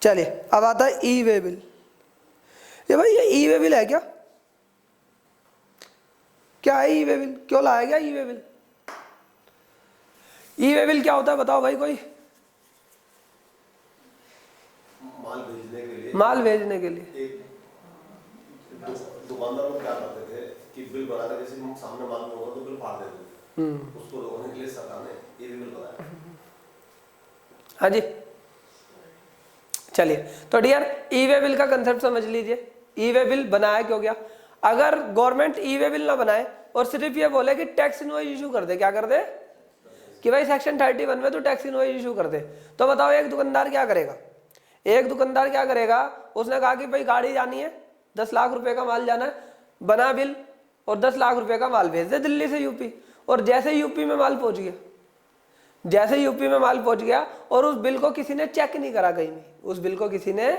चलिए अब आता है ई वे बिल। ये भाई ये ई वे बिल है क्या? क्या है ई वे बिल? क्यों लाया गया ई वे बिल? ई वे बिल क्या होता है बताओ भाई कोई? माल भेजने के लिए। माल भेजने के लिए। एक दुकानदार लोग क्या करते थे कि बिल बनाते, जैसे सामने माल होगा तो बिल फाड़ देते थे। उसको रोकने के लिए सरकार ने ई वे बिल बनाया। हाँ जी, चलिए तो डियर ई वे बिल का कंसेप्ट समझ लीजिए। ई वे बिल बनाया क्यों गया? अगर गवर्नमेंट ई वे बिल ना बनाए और सिर्फ ये बोले कि टैक्स इनवॉइस इशू कर दे, क्या कर दे कि भाई सेक्शन 31 में तो टैक्स इनवॉइस इशू कर दे, तो बताओ एक दुकानदार क्या करेगा? एक दुकानदार क्या करेगा? उसने कहा कि भाई गाड़ी जानी है, 10 लाख रुपए का माल जाना है, बना बिल और 10 लाख रुपए का माल भेज दे दिल्ली से यूपी। और जैसे यूपी में माल पहुंच गया, जैसे यूपी में माल पहुंच गया और उस बिल को किसी ने चेक नहीं करा कहीं भी, उस बिल को किसी ने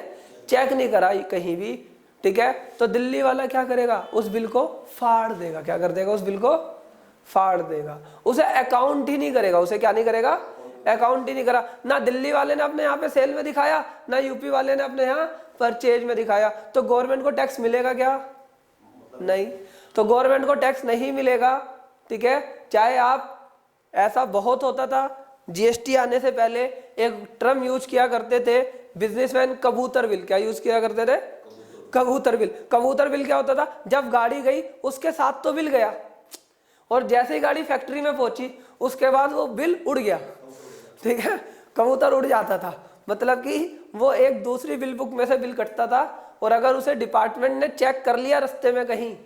चेक नहीं करा कहीं भी, ठीक है, तो दिल्ली वाला क्या करेगा? उस बिल को फाड़ देगा। क्या कर देगा? उस बिल को फाड़ देगा। उसे अकाउंट ही नहीं करेगा। उसे क्या नहीं करेगा? अकाउंट ही नहीं करा। ना दिल्ली वाले ने अपने यहाँ पे सेल में दिखाया, ना यूपी वाले ने अपने यहाँ परचेज में दिखाया, तो गवर्नमेंट को टैक्स मिलेगा क्या? नहीं। तो गवर्नमेंट को टैक्स नहीं मिलेगा, ठीक है। चाहे आप, ऐसा बहुत होता था, जीएसटी आने से पहले एक टर्म यूज किया करते थे बिजनेसमैन, कबूतर बिल। क्या यूज किया करते थे? कबूतर बिल। कबूतर बिल क्या होता था? जब गाड़ी गई उसके साथ तो बिल गया, और जैसे ही गाड़ी फैक्ट्री में पहुंची उसके बाद वो बिल उड़ गया, ठीक है, कबूतर उड़ जाता था। मतलब कि वो एक दूसरी बिल बुक में से बिल कटता था, और अगर उसे डिपार्टमेंट ने चेक कर लिया रास्ते में कहीं,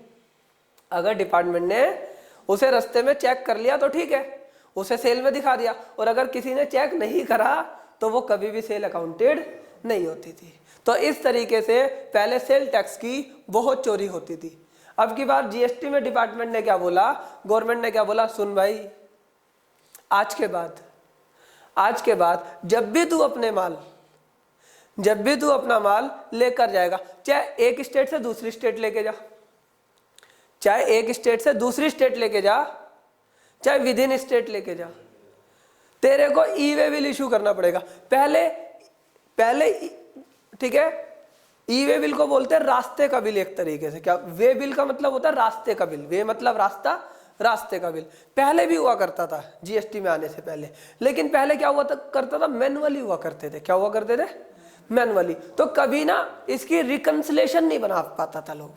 अगर डिपार्टमेंट ने उसे रास्ते में चेक कर लिया तो ठीक है, उसे सेल में दिखा दिया, और अगर किसी ने चेक नहीं करा तो वो कभी भी सेल अकाउंटेड नहीं होती थी। तो इस तरीके से पहले सेल टैक्स की बहुत चोरी होती थी। अब की बार जीएसटी में डिपार्टमेंट ने क्या बोला, गवर्नमेंट ने क्या बोला, सुन भाई, आज के बाद जब भी तू अपना माल लेकर जाएगा, चाहे एक स्टेट से दूसरी स्टेट लेके जा, चाहे एक स्टेट से दूसरी स्टेट लेके जा, चाहे विद इन स्टेट लेके जा, तेरे को ई वे बिल इशू करना पड़ेगा। पहले ठीक है, ई वे बिल को बोलते हैं रास्ते का बिल एक तरीके से। क्या वे बिल का मतलब होता है? रास्ते का बिल। वे मतलब रास्ता, रास्ते का बिल पहले भी हुआ करता था जीएसटी में आने से पहले, लेकिन पहले क्या हुआ करता था? मैनुअली हुआ करते थे। क्या हुआ करते थे? मैनुअली। तो कभी ना इसकी रिकंसिलेशन नहीं बना पाता था लोग।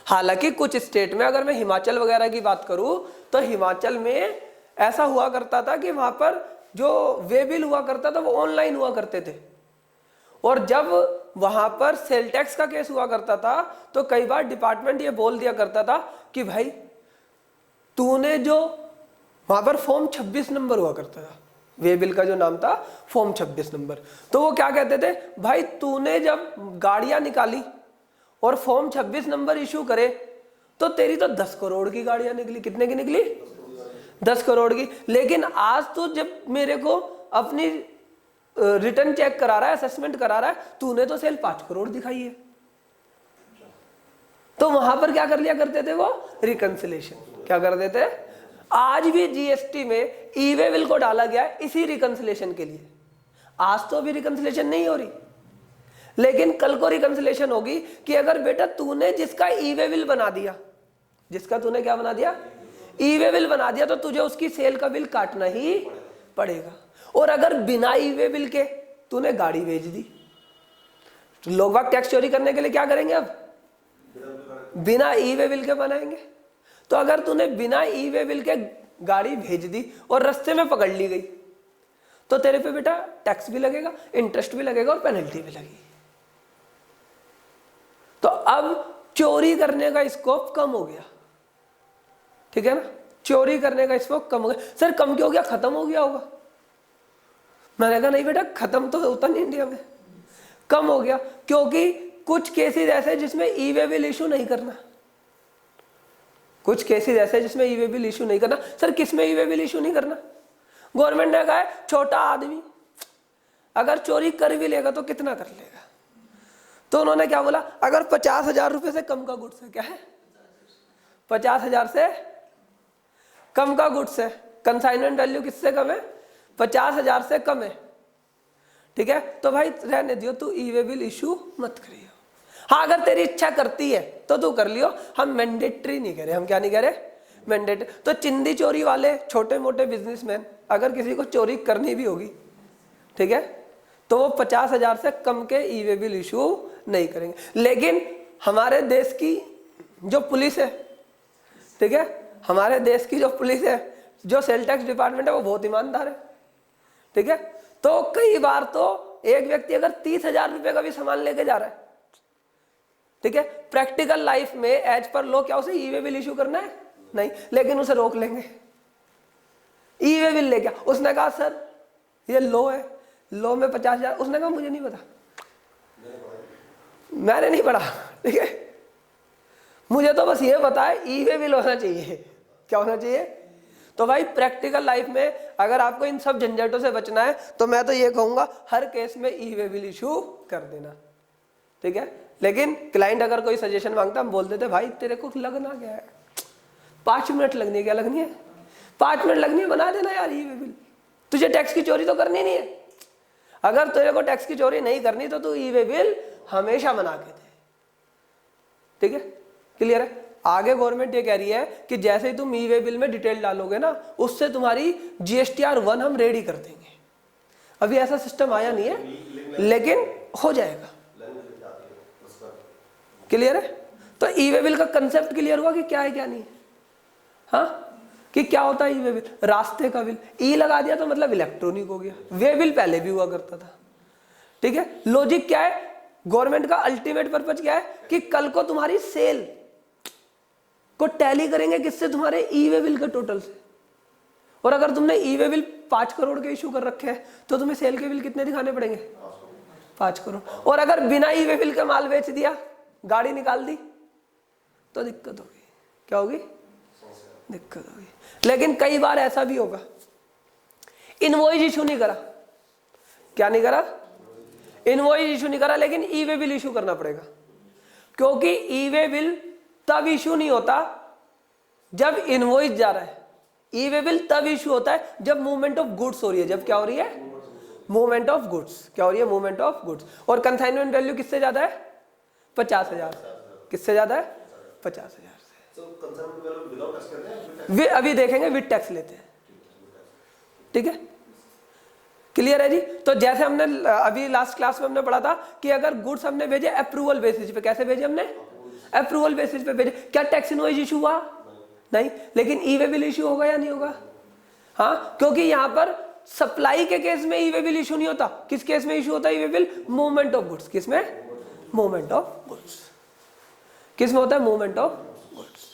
हालांकि कुछ स्टेट में, अगर मैं हिमाचल वगैरह की बात करूं, तो हिमाचल में ऐसा हुआ करता था कि वहां पर जो वे बिल हुआ करता था वो ऑनलाइन हुआ करते थे, और जब वहां पर सेल टैक्स का केस हुआ करता था तो कई बार डिपार्टमेंट ये बोल दिया करता था कि भाई तूने जो, वहां पर फॉर्म 26 नंबर हुआ करता था, वे बिल का जो नाम था फॉर्म 26 नंबर, तो वो क्या कहते थे, भाई तूने जब गाड़ियां निकाली और फॉर्म 26 नंबर इशू करे तो तेरी तो 10 करोड़ की गाड़ियां निकली। कितने की निकली? 10 करोड़ की। लेकिन आज तो जब मेरे को अपनी रिटर्न चेक करा रहा है, असेसमेंट करा रहा है, तूने तो सेल 5 करोड़ दिखाई है। तो वहां पर क्या कर लिया करते थे वो? रिकंसिलेशन। क्या कर देते? आज भी जीएसटी में ई वे बिल को डाला गया है इसी रिकंसिलेशन के लिए। आज तो अभी रिकंसिलेशन नहीं हो रही, लेकिन कल को रिकंसिलेशन होगी कि अगर बेटा तूने जिसका ई वे बिल बना दिया, जिसका तूने क्या बना दिया? ई वे बिल बना दिया, तो तुझे उसकी सेल का बिल काटना ही पड़ेगा। और अगर बिना ई वे बिल के तूने गाड़ी भेज दी, तो लोग बाग टैक्स चोरी करने के लिए क्या करेंगे? अब बिना ई वे बिल के बनाएंगे। तो अगर तूने बिना ई वे बिल के गाड़ी भेज दी और रास्ते में पकड़ ली गई, तो तेरे पे बेटा टैक्स भी लगेगा, इंटरेस्ट भी लगेगा और पेनल्टी भी लगेगी। तो अब चोरी करने का स्कोप कम हो गया, ठीक है ना? चोरी करने का स्कोप कम हो गया। सर कम क्यों हो गया? खत्म हो गया होगा। मैंने कहा नहीं बेटा, खत्म तो होता नहीं इंडिया में, कम हो गया, क्योंकि कुछ केसेस ऐसे जिसमें ई वे बिल इशू नहीं करना, कुछ केसेस ऐसे जिसमें ई वे बिल इशू नहीं करना। सर किसमें ई वे बिल इशू नहीं करना? गवर्नमेंट ने कहा है छोटा आदमी अगर चोरी कर भी लेगा तो कितना कर लेगा, तो उन्होंने क्या बोला, अगर 50,000 रुपए से कम का गुड्स है, क्या है 50,000 से कम का गुड्स है, कंसाइनमेंट वैल्यू किससे कम है? 50,000 से कम है, ठीक है, तो भाई रहने दियो, तू ई वे बिल इशू मत करियो। हाँ अगर तेरी इच्छा करती है तो तू कर लियो, हम मैंडेटरी नहीं करे। हम क्या नहीं करे? मैंडेटरी। तो चिंदी चोरी वाले छोटे मोटे बिजनेसमैन अगर किसी को चोरी करनी भी होगी, ठीक है, तो वो 50,000 से कम के ई वे बिल इशू नहीं करेंगे। लेकिन हमारे देश की जो पुलिस है, ठीक है, हमारे देश की जो पुलिस है, जो सेल टैक्स डिपार्टमेंट है, वो बहुत ईमानदार है, ठीक है। तो कई बार तो एक व्यक्ति अगर 30,000 रुपए का भी सामान लेके जा रहा है, ठीक है, प्रैक्टिकल लाइफ में एज पर लॉ क्या उसे ई वे बिल इशू करना है? नहीं, लेकिन उसे रोक लेंगे। ई वे बिल ले क्या? उसने कहा सर ये लॉ है, लॉ में 50,000। उसने कहा मुझे नहीं पता, मैंने नहीं पढ़ा, ठीक है, मुझे तो बस ये पता है ई वे बिल होना चाहिए। क्या होना चाहिए? तो भाई प्रैक्टिकल लाइफ में अगर आपको इन सब झंझटों से बचना है तो मैं तो ये कहूंगा हर केस में ई वे बिल इशू कर देना, ठीक है। लेकिन क्लाइंट अगर कोई सजेशन मांगता, हम बोल देते भाई तेरे को लगना क्या है, 5 मिनट लगनी है, क्या लगनी है? 5 मिनट लगनी है, बना देना यार ई वे बिल। तुझे टैक्स की चोरी तो करनी नहीं है। अगर तेरे को टैक्स की चोरी नहीं करनी तो तू ई वे बिल हमेशा बना के दे, ठीक है, क्लियर है। आगे गवर्नमेंट ये कह रही है कि जैसे ही तुम ई वे बिल में डिटेल डालोगे ना, उससे तुम्हारी GSTR 1 हम रेडी कर देंगे। अभी ऐसा सिस्टम आया नहीं है, लेकिन हो जाएगा, क्लियर है। तो ई वे बिल का कंसेप्ट क्लियर हुआ कि क्या है क्या नहीं है। हाँ, कि क्या होता है ई वे बिल? रास्ते का बिल, ई लगा दिया तो मतलब इलेक्ट्रॉनिक हो गया। वे बिल पहले भी हुआ करता था, ठीक है। लॉजिक क्या है? गवर्नमेंट का अल्टीमेट पर्पज क्या है कि कल को तुम्हारी सेल को टैली करेंगे किससे? तुम्हारे ई वे बिल के टोटल से। और अगर तुमने ई वे बिल 5 करोड़ के इशू कर रखे हैं तो तुम्हें सेल के बिल कितने दिखाने पड़ेंगे? 5 करोड़। और अगर बिना ई वे बिल का माल बेच दिया, गाड़ी निकाल दी, तो दिक्कत होगी। क्या होगी? दिक्कत होगी। लेकिन कई बार ऐसा भी होगा, इनवॉइस इशू नहीं करा। क्या नहीं करा? इनवॉइस इशू नहीं करा, लेकिन ई वे बिल इशू करना पड़ेगा। क्योंकि ई वे बिल तब इशू नहीं होता जब इनवॉइस जा रहा है। ई वे बिल तब इशू होता है जब मूवमेंट ऑफ गुड्स हो रही है। जब क्या हो रही है? Movement of goods. क्या हो रही है? Movement of goods. और कंसाइनमेंट वैल्यू किससे ज्यादा है? 50,000। किससे ज्यादा है? 50,000 से। वे अभी देखेंगे विद टैक्स लेते हैं, ठीक है, क्लियर है जी। तो जैसे हमने अभी लास्ट क्लास में हमने पढ़ा था कि अगर गुड्स हमने भेजे अप्रूवल बेसिस पे, कैसे भेजे हमने? अप्रूवल बेसिस पे भेजे। क्या टैक्स इनवॉइस इशू हुआ? नहीं। लेकिन ई वे बिल इशू होगा या नहीं होगा? हाँ, क्योंकि यहां पर सप्लाई के केस में ई वे बिल इशू नहीं होता। किस केस में इशू होता है e way bill? Movement of goods. किस में? Movement of goods. किस में होता है? Movement of goods.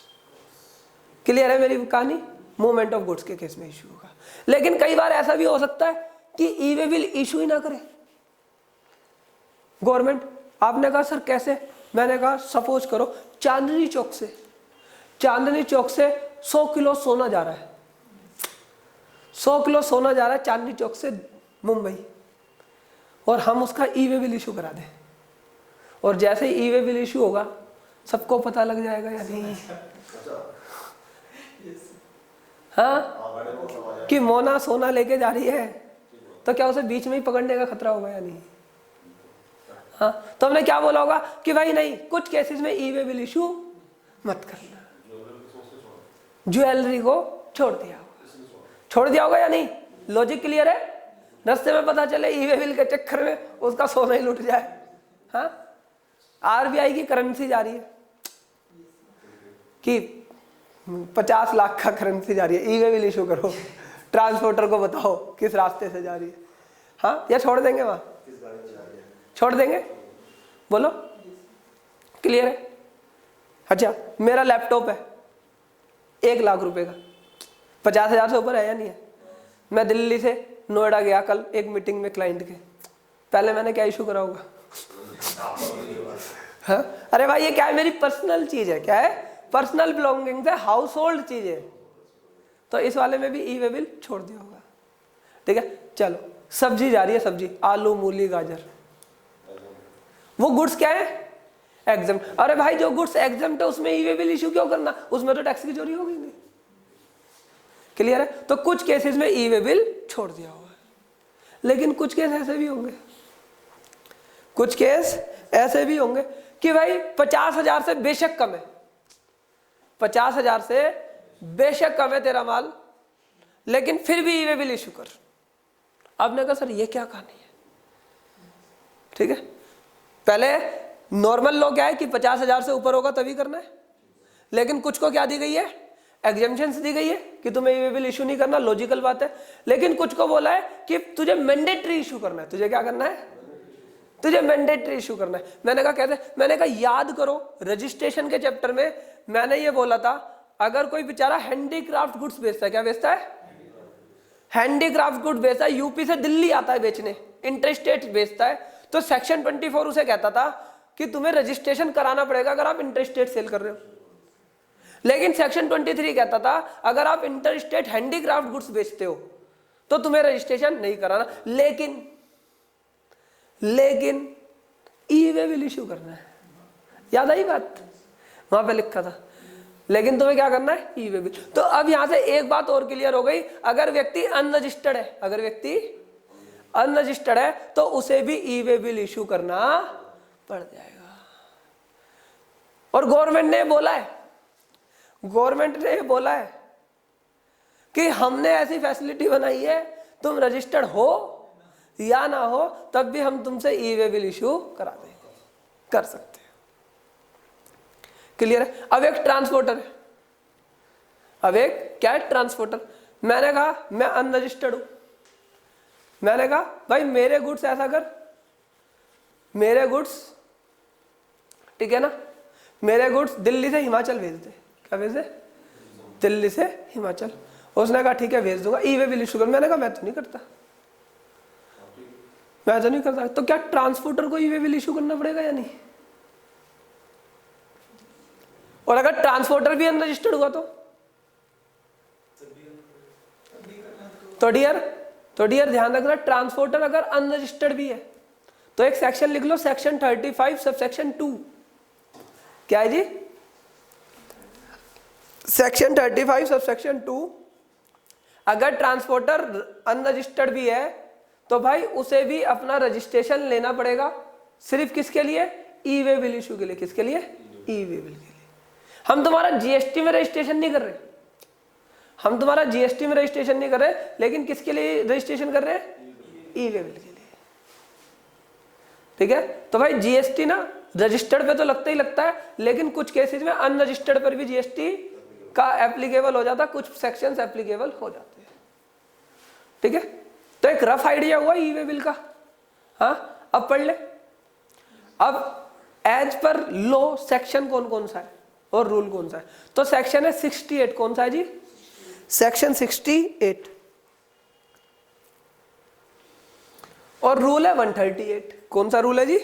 क्लियर है मेरी कहानी? मूवमेंट ऑफ गुड्स के केस में इशू होगा। लेकिन कई बार ऐसा भी हो सकता है कि ई वे बिल इशू ही ना करे गवर्नमेंट। आपने कहा सर कैसे? मैंने कहा सपोज करो चांदनी चौक से 100 किलो सोना जा रहा है, 100 किलो सोना जा रहा है चांदनी चौक से मुंबई, और हम उसका ई वे बिल इशू करा दें। और जैसे ही ई वे बिल इशू होगा सबको पता लग जाएगा या नहीं? हाँ, कि मोना सोना लेके जा रही है, तो क्या उसे बीच में ही पकड़ने का खतरा होगा या नहीं? हाँ, तो हमने क्या बोला होगा कि भाई नहीं, कुछ केसेस में ई वे बिल इशू मत करना। ज्वेलरी को छोड़ दिया होगा या नहीं? लॉजिक क्लियर है? रास्ते में पता चले ई वे बिल के चक्कर में उसका सोना ही लूट जाए। हाँ, RBI की करेंसी जा रही है कि 50 लाख का करेंसी जा रही है, ई वे बिल इशू करो, ट्रांसपोर्टर को बताओ किस रास्ते से जा रही है। हाँ, या छोड़ देंगे? वहां छोड़ देंगे? बोलो, क्लियर है? अच्छा, मेरा लैपटॉप है 1 लाख रुपए का, 50,000 से ऊपर है या नहीं है? मैं दिल्ली से नोएडा गया कल एक मीटिंग में क्लाइंट के, पहले मैंने क्या इशू करा होगा? हाँ? अरे भाई ये क्या है? मेरी पर्सनल चीज है। क्या है? पर्सनल बिलोंगिंग है, हाउस होल्ड चीज है। तो इस वाले में भी ई वे बिल छोड़ दिया होगा, ठीक है। चलो, सब्जी जा रही है, सब्जी आलू मूली गाजर, वो गुड्स क्या है? एग्जम्प्ट। अरे भाई जो गुड्स एग्जम्प्ट है उसमें ई वे बिल इशू क्यों करना? उसमें तो टैक्स की चोरी होगी नहीं। क्लियर है? तो कुछ केसेस में ई वे बिल छोड़ दिया हुआ है, लेकिन कुछ केस ऐसे भी होंगे कुछ केस ऐसे भी होंगे कि भाई 50,000 से बेशक कम है, 50,000 से बेशक कम है तेरा माल, लेकिन फिर भी ई वे बिल इशू कर। आपने कहा सर ये क्या कहानी है? ठीक है, पहले नॉर्मल लॉ क्या है कि 50,000 से ऊपर होगा तभी करना है, लेकिन कुछ को क्या दी गई है, एग्जेम्पशंस दी गई है कि तुम्हें ई वे बिल इशू नहीं करना, लॉजिकल बात है। लेकिन कुछ को बोला है कि तुझे मैंडेटरी इशू करना है। तुझे क्या करना है? तुझे मैंडेटरी इशू करना है। मैंने कहा कैसे? मैंने कहा याद करो रजिस्ट्रेशन के चैप्टर में मैंने ये बोला था, अगर कोई बेचारा हैंडीक्राफ्ट गुड्स बेचता है, क्या बेचता है? हैंडीक्राफ्ट गुड बेचता है, यूपी से दिल्ली आता है बेचने, इंटरस्टेट बेचता है, तो सेक्शन 24 उसे कहता था कि तुम्हें रजिस्ट्रेशन कराना पड़ेगा अगर आप इंटरस्टेट सेल कर रहे हो। लेकिन सेक्शन 23 कहता था अगर आप इंटरस्टेट हैंडीक्राफ्ट गुड्स बेचते हो तो तुम्हें रजिस्ट्रेशन नहीं कराना, लेकिन ई वे बिल इशू करना है। याद आई बात? वहां पे लिखा था, लेकिन तुम्हें क्या करना है? E way bill. तो अब यहां से एक बात और क्लियर हो गई, अगर व्यक्ति अनरजिस्टर्ड है, अगर व्यक्ति अनरजिस्टर्ड है तो उसे भी ई वे बिल इशू करना पड़ जाएगा। और गवर्नमेंट ने बोला है, गवर्नमेंट ने बोला है कि हमने ऐसी फैसिलिटी बनाई है, तुम रजिस्टर्ड हो या ना हो तब भी हम तुमसे ई वे बिल इशू करा देंगे, कर सकते हैं। क्लियर है? अब एक ट्रांसपोर्टर है, अब एक क्या है? ट्रांसपोर्टर। मैंने कहा मैं अनरजिस्टर्ड हूं, मैंने कहा भाई मेरे गुड्स ऐसा कर, मेरे गुड्स, ठीक है ना, मेरे गुड्स दिल्ली से हिमाचल भेज दे। क्या भेज दे? दिल्ली से हिमाचल। उसने कहा ठीक है भेज दूंगा, ई वे बिल इशू कर। मैंने कहा मैं तो नहीं करता, मैं तो नहीं करता। तो क्या ट्रांसपोर्टर को ई वे बिल इशू करना पड़ेगा या नहीं? और अगर ट्रांसपोर्टर भी अनरजिस्टर्ड हुआ तो डियर ध्यान रखना, ट्रांसपोर्टर अगर अनरजिस्टर्ड भी है तो एक सेक्शन लिख लो, सेक्शन 35 सबसेक्शन 2। क्या है जी? Section 35 subsection 2। अगर ट्रांसपोर्टर अनरजिस्टर्ड भी है तो भाई उसे भी अपना रजिस्ट्रेशन लेना पड़ेगा। सिर्फ किसके लिए? ई वे बिल इशू के लिए। किसके लिए? ई वे बिल के लिए। हम तुम्हारा जीएसटी में रजिस्ट्रेशन नहीं कर रहे, हम तुम्हारा जीएसटी में रजिस्ट्रेशन नहीं कर रहे, लेकिन किसके लिए रजिस्ट्रेशन कर रहे हैं? ई वे बिल के लिए। ठीक है, तो भाई जीएसटी ना रजिस्टर्ड पे तो लगता ही लगता है, लेकिन कुछ केसेस में अनरजिस्टर्ड पर भी जीएसटी का एप्लीकेबल हो जाता है, कुछ सेक्शंस एप्लीकेबल हो जाते हैं। ठीक है, तो एक रफ आइडिया हुआ ई वे बिल का। हाँ, अब पढ़ ले। अब एज पर लॉ सेक्शन कौन कौन सा है और रूल कौन सा है? तो सेक्शन है 68। कौन सा है जी? सेक्शन 68। और रूल है 138। कौन सा रूल है जी?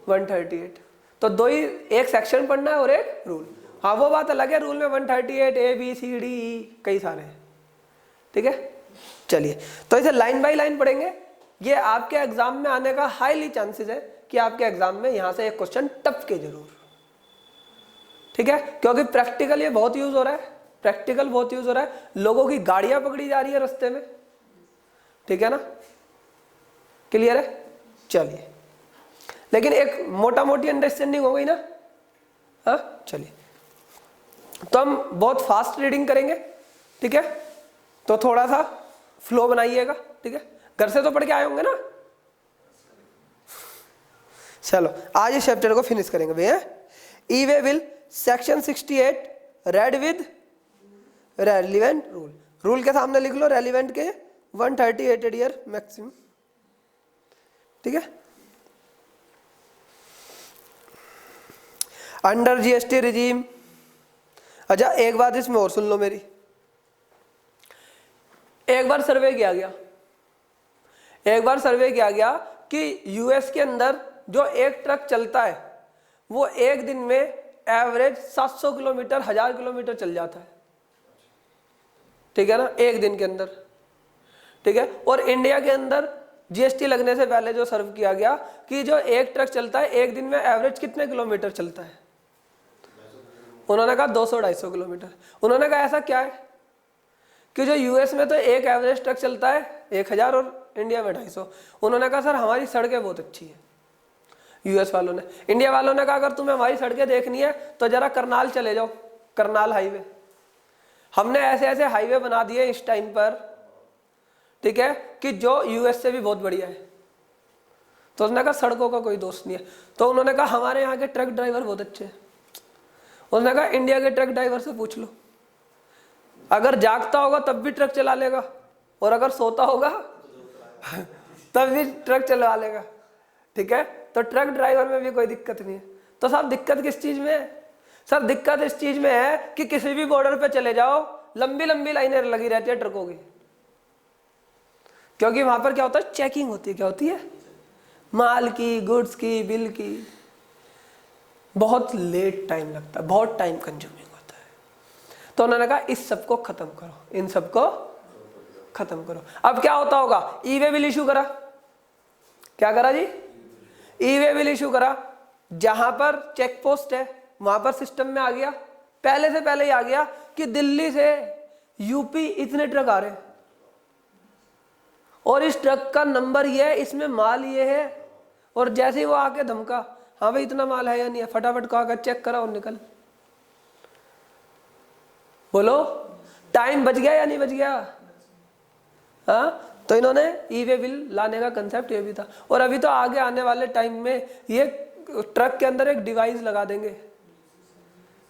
138। तो दो ही, एक सेक्शन पढ़ना है और एक रूल। हाँ वो बात अलग है, रूल में 138 A B C D E कई सारे हैं। ठीक है, चलिए तो इसे लाइन बाय लाइन पढ़ेंगे। ये आपके एग्जाम में आने का हाईली चांसेस है कि आपके एग्जाम में यहां से एक क्वेश्चन टपके जरूर। ठीक है, क्योंकि प्रैक्टिकल ये बहुत यूज हो रहा है, प्रैक्टिकल बहुत यूज हो रहा है। लोगों की गाड़ियां पकड़ी जा रही है रास्ते में। ठीक है ना, क्लियर है? चलिए, लेकिन एक मोटा मोटी अंडरस्टैंडिंग हो गई ना? हाँ चलिए, तो हम बहुत फास्ट रीडिंग करेंगे। ठीक है, तो थोड़ा सा फ्लो बनाइएगा। ठीक है, घर से तो पढ़ के आए होंगे ना? चलो आज इस चैप्टर को फिनिश करेंगे भैया। E way bill section 68 read with relevant rule. Rule के सामने लिख लो रेलिवेंट के 138 ईयर मैक्सिमम। ठीक है, अंडर जीएसटी रिजीम। अच्छा एक बात इसमें और सुन लो मेरी। एक बार सर्वे किया गया कि यूएस के अंदर जो एक ट्रक चलता है वो एक दिन में एवरेज 700 किलोमीटर 1000 किलोमीटर चल जाता है। ठीक है ना, एक दिन के अंदर। ठीक है, और इंडिया के अंदर जीएसटी लगने से पहले जो सर्व किया गया कि जो एक ट्रक चलता है एक दिन में एवरेज कितने किलोमीटर चलता है? उन्होंने कहा 200-250 किलोमीटर। उन्होंने कहा ऐसा क्या है कि जो यूएस में तो एक एवरेज ट्रक चलता है 1000 और इंडिया में 250। उन्होंने कहा सर हमारी सड़कें बहुत अच्छी है। यूएस वालों ने। इंडिया वालों ने कहा अगर तुम्हें हमारी सड़कें देखनी है तो जरा करनाल चले जाओ, करनाल हाईवे। हमने ऐसे ऐसे हाईवे बना दिए इस टाइम पर, ठीक है, कि जो यूएस से भी बहुत बढ़िया है। तो उसने कहा सड़कों का कोई दोष नहीं है। तो उन्होंने कहा हमारे यहाँ के ट्रक ड्राइवर बहुत अच्छे हैं। उसने कहा इंडिया के ट्रक ड्राइवर से पूछ लो, अगर जागता होगा तब भी ट्रक चला लेगा, और अगर सोता होगा तब भी ट्रक चला लेगा, ठीक है। तो ट्रक ड्राइवर में भी कोई दिक्कत नहीं है। तो साहब दिक्कत किस चीज में है? सर दिक्कत इस चीज में है कि किसी भी बॉर्डर पे चले जाओ, लंबी लंबी लाइनें लगी रहती है ट्रकों की, क्योंकि वहां पर क्या होता है, चेकिंग होती है। क्या होती है? माल की, गुड्स की, बिल की। बहुत लेट टाइम लगता है, बहुत टाइम कंज्यूमिंग होता है। तो उन्होंने कहा इस सबको खत्म करो, इन सबको खत्म करो। अब क्या होता होगा, ई वे बिल इशू करा। क्या करा जी? ई वे बिल इशू करा। जहां पर चेक पोस्ट है वहां पर सिस्टम में आ गया, पहले से पहले ही आ गया कि दिल्ली से यूपी इतने ट्रक आ रहे हैं और इस ट्रक का नंबर ये है, इसमें माल ये है। और जैसे ही वो आके धमका, हाँ भाई इतना माल है या नहीं है, फटाफट कागज चेक करा और निकल। बोलो टाइम बच गया या नहीं बच गया? हाँ, तो इन्होंने ई वे बिल लाने का कंसेप्ट ये भी था। और अभी तो आगे आने वाले टाइम में ये ट्रक के अंदर एक डिवाइस लगा देंगे,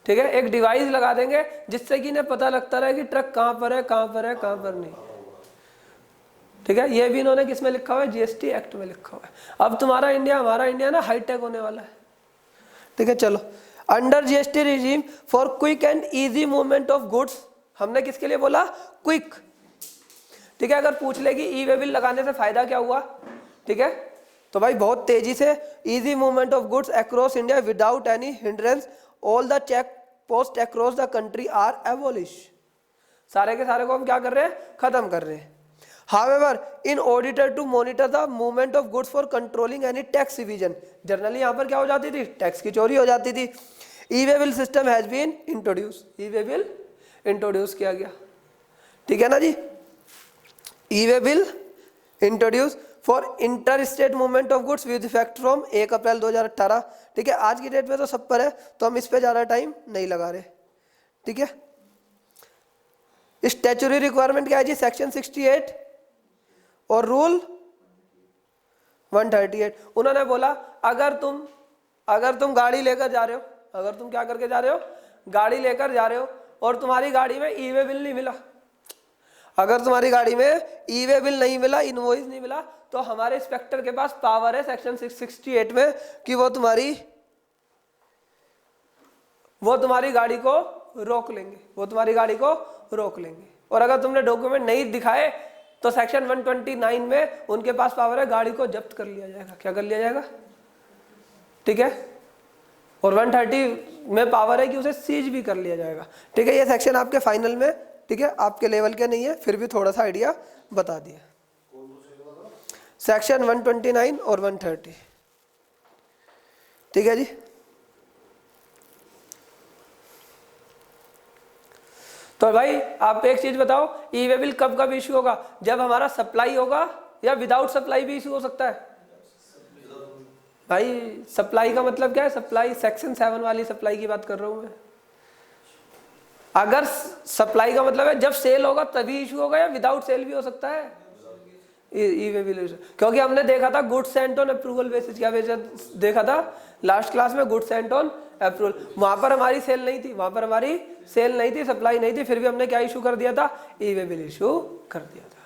ठीक है, एक डिवाइस लगा देंगे जिससे कि इन्हें पता लगता रहे कि ट्रक कहाँ पर है, कहाँ पर है, कहाँ पर नहीं, ठीक है। ये भी इन्होंने किसमें लिखा हुआ है? जीएसटी एक्ट में लिखा हुआ है। अब तुम्हारा इंडिया, हमारा इंडिया ना हाईटेक होने वाला है, ठीक है। चलो, under GST regime for quick and easy movement of goods, हमने किसके लिए बोला? क्विक, ठीक है। अगर पूछ ले कि ई वे बिल लगाने से फायदा क्या हुआ, ठीक है, तो भाई बहुत तेजी से easy movement of goods across India without any hindrance, all the check post across the country are abolish. सारे के सारे को हम क्या कर रहे हैं? खत्म कर रहे हैं। However, in order to monitor the movement of goods for controlling any tax evasion, generally यहाँ पर क्या हो जाती थी? टैक्स की चोरी हो जाती थी। E way bill system has been introduce, e way bill introduce किया गया, ठीक है ना जी। E way bill introduce for inter state movement of goods with effect from 1 April 2018, ठीक है। आज की डेट में तो सब पर है, तो हम इस पर ज़्यादा टाइम नहीं लगा रहे, ठीक है। स्टैच्यूटरी रिक्वायरमेंट क्या है जी? सेक्शन 68 और रूल 138। उन्होंने बोला अगर तुम गाड़ी लेकर जा रहे हो, अगर तुम क्या करके जा रहे हो? गाड़ी लेकर जा रहे हो और तुम्हारी गाड़ी में ई वे बिल नहीं मिला, अगर तुम्हारी गाड़ी में ई वे बिल नहीं मिला, इनवॉइस नहीं मिला, तो हमारे इंस्पेक्टर के पास पावर है सेक्शन 668 में कि वो तुम्हारी गाड़ी को रोक लेंगे, वो तुम्हारी गाड़ी को रोक लेंगे। और अगर तुमने डॉक्यूमेंट नहीं दिखाए तो सेक्शन 129 में उनके पास पावर है, गाड़ी को जब्त कर लिया जाएगा। क्या कर लिया जाएगा? ठीक है। और 130 में पावर है कि उसे सीज भी कर लिया जाएगा, ठीक है। ये सेक्शन आपके फाइनल में, ठीक है, आपके लेवल के नहीं है, फिर भी थोड़ा सा आइडिया बता दिया। सेक्शन 129 और 130, ठीक है जी। तो भाई आप एक चीज बताओ, ई वे बिल कब कब इशू होगा? जब हमारा सप्लाई होगा, या विदाउट सप्लाई भी इशू हो सकता है? भाई सप्लाई का मतलब क्या है? सप्लाई सेक्शन 7 वाली सप्लाई की बात कर रहा हूं मैं। अगर सप्लाई का मतलब है जब सेल होगा तभी इशू होगा, या विदाउट सेल भी हो सकता है ई वे बिल इशू। क्योंकि हमने देखा था goods Saint on approval basis, क्या देखा था लास्ट क्लास में? Goods Saint on approval. वहां पर हमारी सेल नहीं थी, वहां पर हमारी सेल नहीं थी, सप्लाई नहीं थी, फिर भी हमने क्या इशू कर दिया था? ई वे बिल इशू कर दिया था।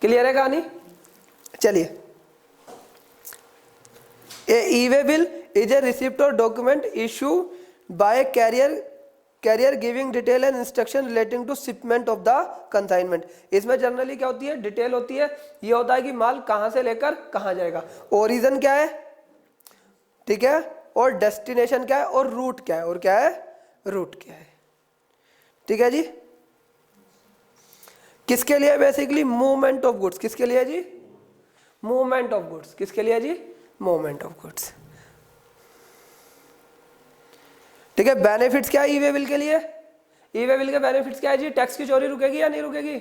क्लियर है कहानी? चलिए, e way bill is a receipt or document issue by carrier giving detail and instruction relating to shipment of the consignment. इसमें जनरली क्या होती है? डिटेल होती है। ये होता है कि माल कहां से लेकर कहां जाएगा, ओरिजिन क्या है, ठीक है, और डेस्टिनेशन क्या है, और रूट क्या है, और क्या है? रूट क्या है, ठीक है जी। किसके लिए? Basically movement of goods. किसके लिए जी? Movement of goods. किसके लिए जी? मूवमेंट ऑफ गुड्स, ठीक है। बेनिफिट्स क्या है ई वे बिल के लिए? ई वे बिल के बेनिफिट्स क्या है जी? टैक्स की चोरी रुकेगी या नहीं रुकेगी?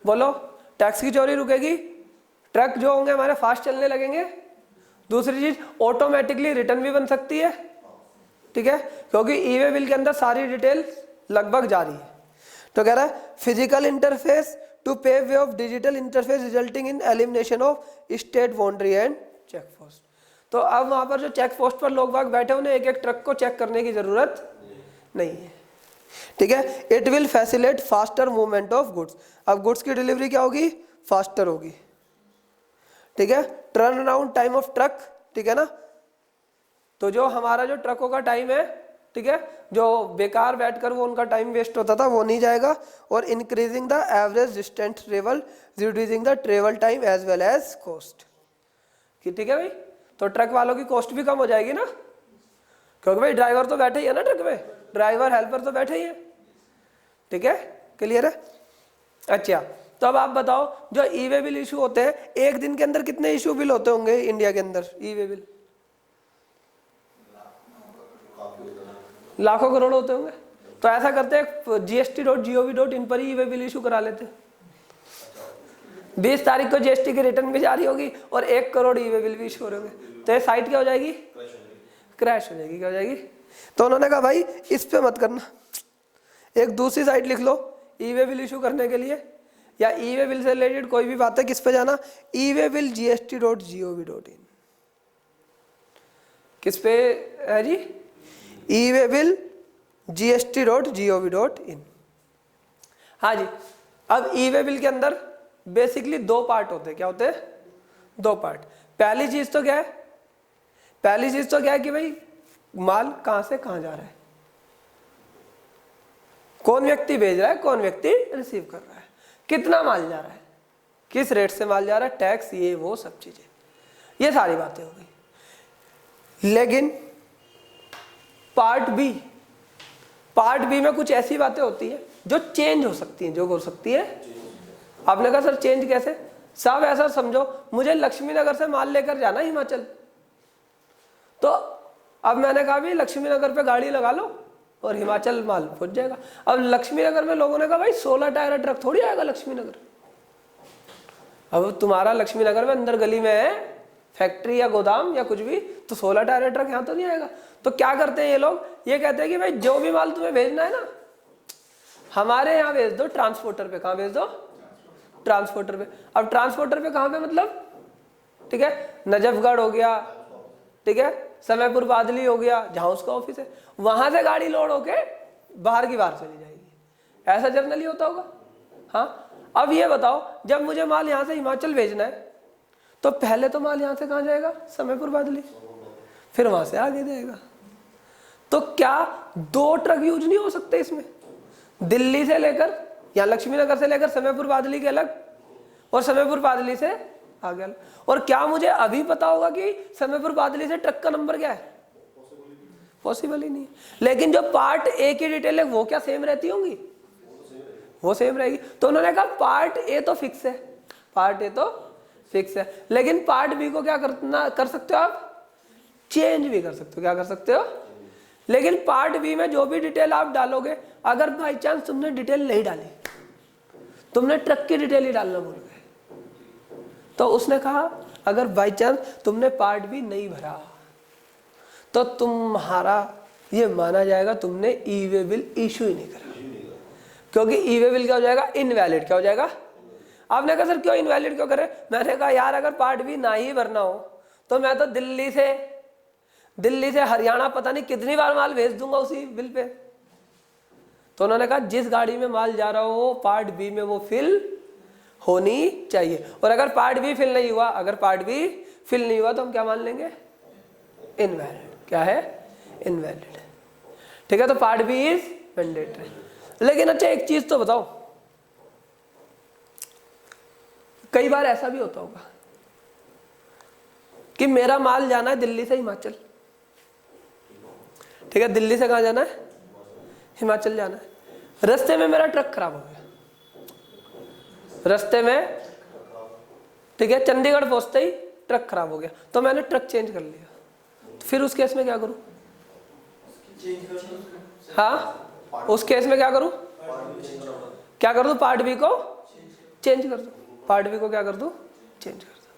बोलो, टैक्स की चोरी रुकेगी। ट्रक जो होंगे हमारे फास्ट चलने लगेंगे, दूसरी चीज ऑटोमेटिकली रिटर्न भी बन सकती है, ठीक है, क्योंकि ई वे बिल के अंदर सारी डिटेल लगभग जा रही है। तो कह रहा है physical interface to pave way of digital interface resulting in elimination of state boundary and check post. तो अब वहां पर जो चेक पोस्ट पर लोग बाग बैठे, उन्हें एक एक ट्रक को चेक करने की जरूरत नहीं है, ठीक है। It will facilitate faster movement of goods. अब गुड्स की डिलीवरी क्या होगी, फास्टर होगी, ठीक है। Turn around time of truck, ठीक है ना, तो जो हमारा जो ट्रकों का टाइम है, ठीक है, जो बेकार बैठकर वो उनका टाइम वेस्ट होता था वो नहीं जाएगा। और increasing the average distance travel, reducing the travel time as well as cost, ठीक है भाई। तो ट्रक वालों की कॉस्ट भी कम हो जाएगी ना, क्योंकि भाई ड्राइवर तो बैठे ही है ना ट्रक में, ड्राइवर हेल्पर तो बैठे ही है, ठीक है, क्लियर है। अच्छा, तो अब आप बताओ जो ई वे बिल इशू होते हैं, एक दिन के अंदर कितने इशू बिल होते होंगे इंडिया के अंदर ई वे बिल? लाखों करोड़ होते होंगे। तो ऐसा करते हैं gst.gov.in पर ही ई वे बिल इशू करा लेते हैं। 20 तारीख को जीएसटी की रिटर्न भी जारी होगी और 1 करोड़ ई वे बिल भी इशू हो रहे होंगे, तो ये साइट क्या हो जाएगी, क्रैश हो जाएगी। क्या हो जाएगी? तो उन्होंने कहा भाई इस पे मत करना, एक दूसरी साइट लिख लो ई वे बिल इशू करने के लिए, या ई वे बिल से रिलेटेड कोई भी बात है, किस पे जाना, ई वे बिल gst.gov.in। किस पे है जी, ई वे बिल gst.gov.in। हाँ जी, अब ई वे बिल के अंदर बेसिकली 2 पार्ट होते हैं। क्या होते हैं? 2 पार्ट। पहली चीज तो क्या है, पहली चीज तो क्या है कि भाई माल कहां से कहां जा रहा है, कौन व्यक्ति भेज रहा है, कौन व्यक्ति रिसीव कर रहा है, कितना माल जा रहा है, किस रेट से माल जा रहा है, टैक्स, ये वो सब चीजें, ये सारी बातें हो गई। लेकिन पार्ट बी में कुछ ऐसी बातें होती है जो चेंज हो सकती हैं, जो हो सकती है। आपने कहा सर चेंज कैसे? साहब ऐसा समझो, मुझे लक्ष्मी नगर से माल लेकर जाना हिमाचल, तो अब मैंने कहा भी लक्ष्मी नगर पे गाड़ी लगा लो और हिमाचल माल पहुंच जाएगा। अब लक्ष्मी नगर में लोगों ने कहा भाई 16 टायर ट्रक थोड़ी आएगा लक्ष्मी नगर। अब तुम्हारा लक्ष्मी नगर में अंदर गली में है फैक्ट्री या गोदाम या कुछ भी, तो 16 टायर ट्रक यहाँ तो नहीं आएगा। तो क्या करते हैं ये लोग, ये कहते हैं कि भाई जो भी माल तुम्हें भेजना है ना, हमारे यहाँ भेज दो ट्रांसपोर्टर पे। कहाँ भेज दो? ट्रांसपोर्टर पे। अब ट्रांसपोर्टर पे कहाँ पे मतलब, ठीक है, नजफगढ़ हो गया, ठीक है, समयपुर बादली हो गया, जहां उसका ऑफिस है, वहां से गाड़ी लोड होके बाहर की बाहर चली जाएगी। ऐसा जनरली होता होगा। हाँ, अब ये बताओ जब मुझे माल यहाँ से हिमाचल भेजना है, तो पहले तो माल यहाँ से कहाँ जाएगा, समयपुर बादली, फिर वहां से आगे जाएगा। तो क्या 2 ट्रक यूज नहीं हो सकते इसमें? दिल्ली से लेकर या लक्ष्मी नगर से लेकर समयपुर बादली के अलग, और समयपुर बादली से आगे अलग। और क्या मुझे अभी पता होगा कि समयपुर बादली से ट्रक का नंबर क्या है? पॉसिबल ही नहीं है। लेकिन जो पार्ट ए की डिटेल है वो क्या सेम रहती होंगी? वो सेम रहेगी। तो उन्होंने कहा पार्ट ए तो फिक्स है, पार्ट ए तो फिक्स है, लेकिन पार्ट बी को क्या कर सकते हो आप? चेंज भी कर सकते हो। क्या कर सकते हो? लेकिन पार्ट बी में जो भी डिटेल आप डालोगे, अगर बाई चांस तुमने डिटेल नहीं डाली, तुमने ट्रक की डिटेल ही डालना भूल गए, तो उसने कहा अगर बाई चांस तुमने पार्ट बी नहीं भरा तो तुम्हारा ये माना जाएगा तुमने ई वे बिल इशू ही नहीं करा, क्योंकि ई वे बिल क्या हो जाएगा? इनवैलिड। क्या हो जाएगा? आपने कहा सर क्यों इनवैलिड क्यों करे? मैंने कहा यार अगर पार्ट बी ना ही भरना हो तो मैं तो दिल्ली से हरियाणा पता नहीं कितनी बार माल भेज दूंगा उसी बिल पे। तो उन्होंने कहा जिस गाड़ी में माल जा रहा हो पार्ट बी में वो फिल होनी चाहिए, और अगर पार्ट बी फिल नहीं हुआ, अगर पार्ट बी फिल नहीं हुआ तो हम क्या मान लेंगे? इनवैलिड। क्या है? इनवैलिड। ठीक है, तो पार्ट बी इज मैंडेटरी। लेकिन अच्छा एक चीज तो बताओ, कई बार ऐसा भी होता होगा कि मेरा माल जाना है दिल्ली से हिमाचल, ठीक है, दिल्ली से कहाँ जाना है? हिमाचल जाना है। रास्ते में मेरा ट्रक खराब हो गया, रास्ते में, ठीक है, चंडीगढ़ पहुंचते ही ट्रक खराब हो गया, तो मैंने ट्रक चेंज कर लिया, तो फिर उस केस में क्या करूं? हाँ, उस केस में क्या करूं? क्या कर दूं? पार्ट बी को चेंज कर दूं। पार्ट बी को क्या कर दूं? चेंज कर दूं।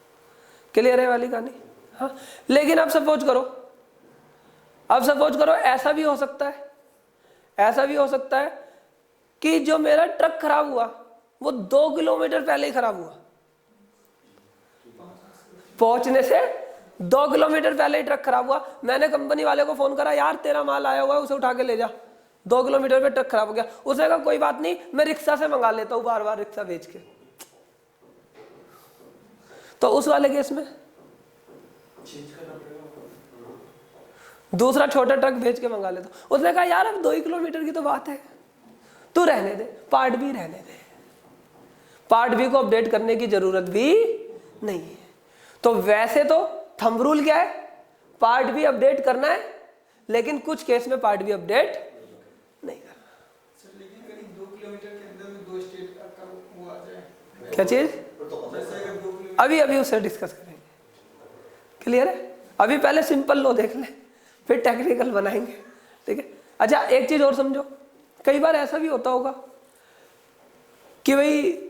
क्लियर है वाली कहानी? हाँ, लेकिन अब सपोज करो ऐसा भी हो सकता है कि जो मेरा ट्रक खराब हुआ वो 2 किलोमीटर पहले ही खराब हुआ, पहुंचने से 2 किलोमीटर पहले ही ट्रक खराब हुआ। मैंने कंपनी वाले को फोन करा, यार तेरा माल आया हुआ है उसे उठा के ले जा, 2 किलोमीटर पे ट्रक खराब हो गया। उसने कहा कोई बात नहीं, मैं रिक्शा से मंगा लेता हूँ बार बार रिक्शा बेच के। तो उस वाले केस में दूसरा छोटा ट्रक भेज के मंगा लेता हूं। उसने कहा यार अब 2 ही किलोमीटर की तो बात है, तू रहने दे, पार्ट बी रहने दे, पार्ट बी को अपडेट करने की जरूरत भी नहीं है। तो वैसे तो थंब रूल क्या है, पार्ट बी अपडेट करना है, लेकिन कुछ केस में पार्ट बी अपडेट नहीं करना। लेकिन करीब 2 किलोमीटर के अंदर में 2 स्टेट का वो आ जाए, क्या चीज? अभी उससे डिस्कस करेंगे। क्लियर है? अभी पहले सिंपल लो देख ले, फिर टेक्निकल बनाएंगे, ठीक है। अच्छा एक चीज और समझो, कई बार ऐसा भी होता होगा कि भाई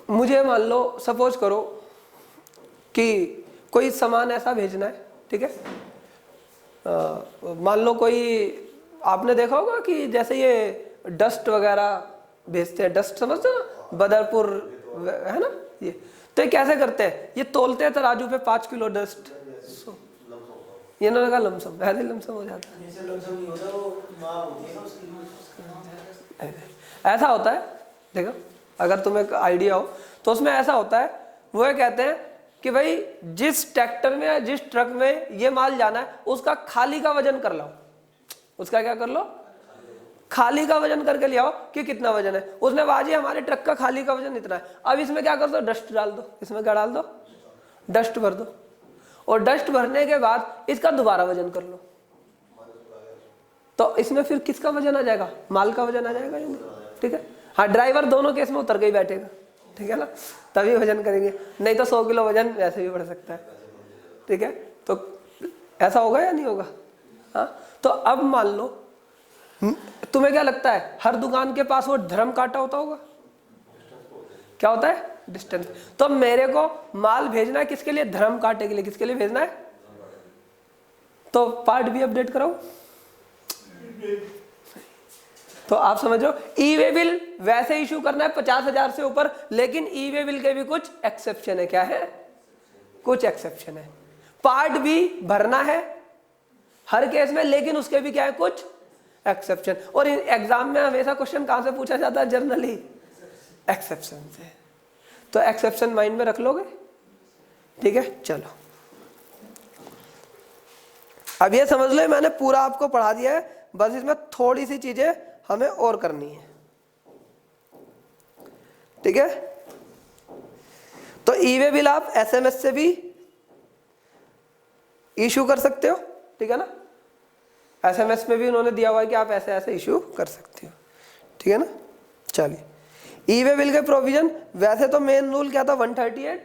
मुझे मान लो सपोज करो कि कोई सामान ऐसा भेजना है, ठीक है। मान लो कोई, आपने देखा होगा कि जैसे ये डस्ट वगैरह भेजते हैं, डस्ट समझते हो, बदरपुर है ना ये, तो ये कैसे करते हैं, ये तोलते हैं तराजू पे 5 किलो डस्ट, ये इन्होंने कहा लमसम, ऐसे लमसम हो जाता है, ऐसा होता है। देखो अगर तुम्हें आइडिया हो तो उसमें ऐसा होता है, वो ये कहते हैं कि भाई जिस ट्रैक्टर में या जिस ट्रक में ये माल जाना है उसका खाली का वजन कर लो, उसका क्या कर लो, खाली का वजन करके ले आओ कि कितना वजन है। उसने कहा जी हमारे ट्रक का खाली का वजन इतना है, अब इसमें क्या कर दो, डस्ट डाल दो, इसमें क्या डाल दो, डस्ट भर दो, और डस्ट भरने के बाद इसका दोबारा वजन कर लो, तो इसमें फिर किसका वजन आ जाएगा, माल का वजन आ जाएगा, ठीक है। हाँ ड्राइवर दोनों केस में उतर के ही बैठेगा, ठीक है ना, तभी वजन करेंगे, नहीं तो 100 किलो वजन वैसे भी बढ़ सकता है, ठीक है। तो ऐसा होगा या नहीं होगा? हाँ, तो अब मान लो तुम्हें क्या लगता है हर दुकान के पास वो धर्म कांटा होता होगा, क्या होता है, डिस्टेंस। तो मेरे को माल भेजना है किसके लिए, धर्म कांटे के लिए, किसके लिए भेजना है, तो पार्ट भी अपडेट कराओ। तो आप समझ लो ई वे बिल वैसे इशू करना है 50,000 से ऊपर, लेकिन ई वे बिल के भी कुछ एक्सेप्शन है, क्या है, कुछ एक्सेप्शन है। पार्ट भी भरना है हर केस में, लेकिन उसके भी क्या है, कुछ एक्सेप्शन। और एग्जाम में हमेशा क्वेश्चन कहां से पूछा जाता है, जनरली एक्सेप्शन से, तो एक्सेप्शन माइंड में रख लोगे, ठीक है। चलो अब ये समझ लो मैंने पूरा आपको पढ़ा दिया है, बस इसमें थोड़ी सी चीजें हमें और करनी है, ठीक है। तो ई वे बिल आप एसएमएस से भी इशू कर सकते हो, ठीक है ना, एसएमएस में भी उन्होंने दिया हुआ है कि आप ऐसे ऐसे इशू कर सकते हो, ठीक है ना। चलिए ई वे बिल के प्रोविजन, वैसे तो मेन रूल क्या था 138,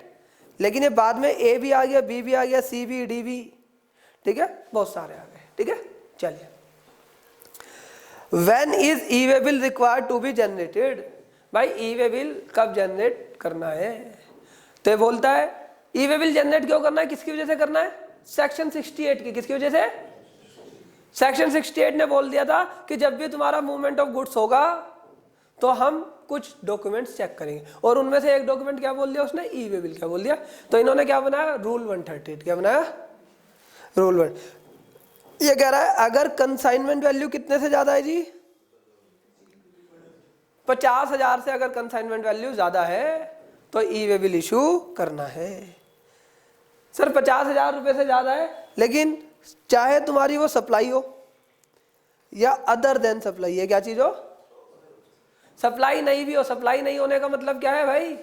लेकिन ये बाद में ए भी आ गया, बी भी आ गया, सी भी, डी भी, ठीक है, बहुत सारे आ गए, ठीक है। चलिए When is e-way bill required to be generated? भाई ई-वे बिल कब जनरेट करना है, तो ये बोलता है ई-वे बिल जनरेट क्यों करना है, किसकी वजह से करना है, सेक्शन 68 की, किसकी वजह से, सेक्शन 68 ने बोल दिया था कि जब भी तुम्हारा मूवमेंट ऑफ गुड्स होगा तो हम कुछ डॉक्यूमेंट्स चेक करेंगे, और उनमें से एक डॉक्यूमेंट क्या बोल दिया उसने, ई-वे बिल क्या बोल दिया। तो इन्होंने क्या बनाया, रूल 138, क्या बनाया, रूल 1। ये कह रहा है अगर कंसाइनमेंट वैल्यू कितने से ज्यादा है जी, 50,000 से अगर कंसाइनमेंट वैल्यू ज्यादा है तो ई-वे बिल इशू करना है। सर 50,000 रुपए से ज्यादा है, लेकिन चाहे तुम्हारी वो सप्लाई हो या अदर देन सप्लाई है, क्या चीज हो, सप्लाई नहीं भी हो, सप्लाई नहीं होने का मतलब क्या है भाई,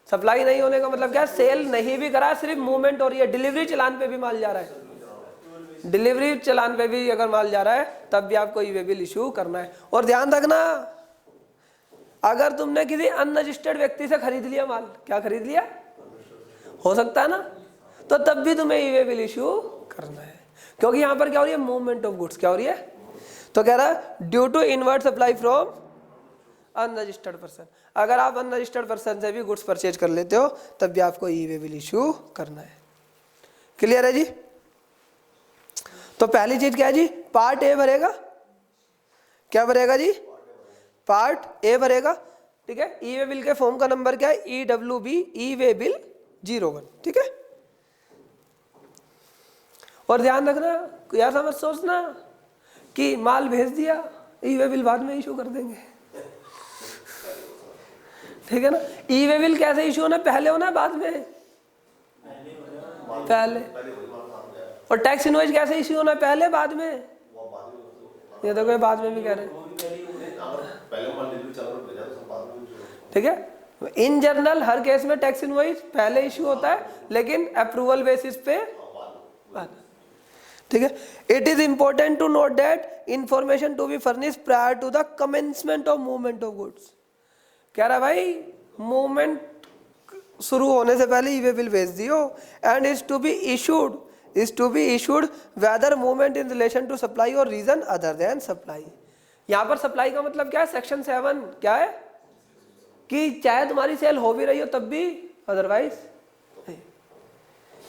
सप्लाई नहीं होने का मतलब क्या है, सेल नहीं भी करा, सिर्फ मूवमेंट हो रही है, डिलीवरी चलान पे भी माल जा रहा है, डिलीवरी चलान पे भी अगर माल जा रहा है तब भी आपको ई-वे बिल इशू करना है। और ध्यान रखना अगर तुमने किसी अनरजिस्टर्ड व्यक्ति से खरीद लिया माल, क्या खरीद लिया, हो सकता है ना, तो तब भी तुम्हें ई-वे बिल इशू करना है, क्योंकि यहां पर क्या हो रही है, मूवमेंट ऑफ गुड्स क्या हो रही है। तो कह रहा है due to inward supply from unregistered person, अगर आप अनरजिस्टर्ड पर्सन से भी गुड्स परचेज कर लेते हो तब भी आपको ई-वे बिल इशू करना है। क्लियर है जी? तो पहली चीज क्या है जी, पार्ट ए भरेगा, क्या भरेगा जी, पार्ट ए भरेगा, ठीक है। ई वे बिल के फॉर्म का नंबर क्या है, EWB ई वे बिल 01, ठीक है। और ध्यान रखना यार, समझ सोचना कि माल भेज दिया, ई वे बिल बाद में इशू कर देंगे, ठीक है ना। ई वे बिल कैसे इशू होना, पहले होना बाद में, पहले। और टैक्स इनवॉइस कैसे इशू होना, पहले बाद में, ये तो कोई बाद में भी कह रहे हैं, ठीक है। इन जनरल हर केस में टैक्स इनवॉइस पहले इशू होता है, लेकिन अप्रूवल बेसिस पे बाद, ठीक है। It is important to note that information to be furnish prior to the commencement of movement of goods. कह रहा भाई मूवमेंट शुरू होने से पहले ई वे बिल भेज दियो, and is to be issued whether movement in relation to supply और रीजन अदर देन सप्लाई। यहां पर सप्लाई का मतलब क्या है, सेक्शन 7 क्या है कि चाहे तुम्हारी सेल हो भी रही हो तब भी, अदरवाइज।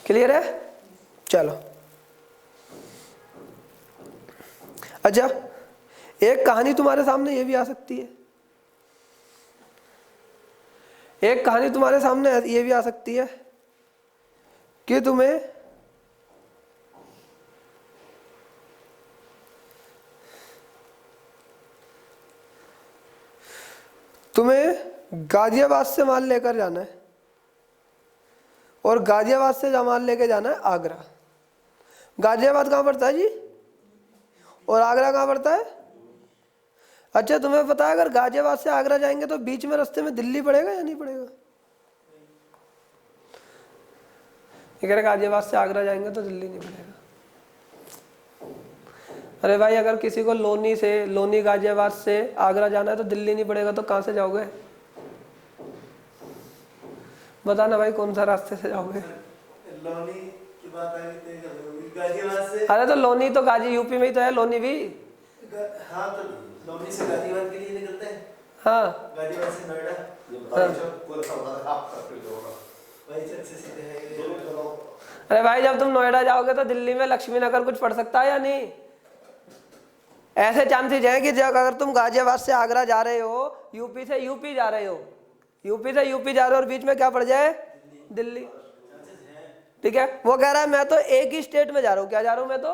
क्लियर है? चलो अच्छा, एक कहानी तुम्हारे सामने ये भी आ सकती है, एक कहानी तुम्हारे सामने ये भी आ सकती है कि तुम्हें गाजियाबाद से माल लेकर जाना है, और गाजियाबाद से माल लेके जाना है आगरा। गाजियाबाद कहाँ पड़ता है जी, और आगरा कहाँ पड़ता है? अच्छा, तुम्हें पता है अगर गाजियाबाद से आगरा जाएंगे तो बीच में रास्ते में दिल्ली पड़ेगा या नहीं पड़ेगा? अगर गाजियाबाद से आगरा जाएंगे तो दिल्ली नहीं पड़ेगा। अरे भाई, अगर किसी को लोनी गाजियाबाद से आगरा जाना है तो दिल्ली नहीं पड़ेगा, तो कहाँ से जाओगे? बताना भाई, कौन सा रास्ते से जाओगे? लोनी की बात आई थी गाजियाबाद से। अरे तो लोनी तो यूपी में ही तो है, लोनी भी। हाँ, तो लोनी से गाजियाबाद के लिए निकलते हैं। हाँ, गाजियाबाद से नोएडा, वही से सीधे है। अरे भाई, जब तुम नोएडा जाओगे तो दिल्ली में लक्ष्मी नगर कुछ पड़ सकता है या नहीं? ऐसे चांसेस है कि जब अगर तुम गाजियाबाद से आगरा जा रहे हो, यूपी से यूपी जा रहे हो, और बीच में क्या पड़ जाए? दिल्ली, ठीक है। वो कह रहा है मैं तो एक ही स्टेट में जा रहा हूँ, क्या जा रहा हूँ मैं तो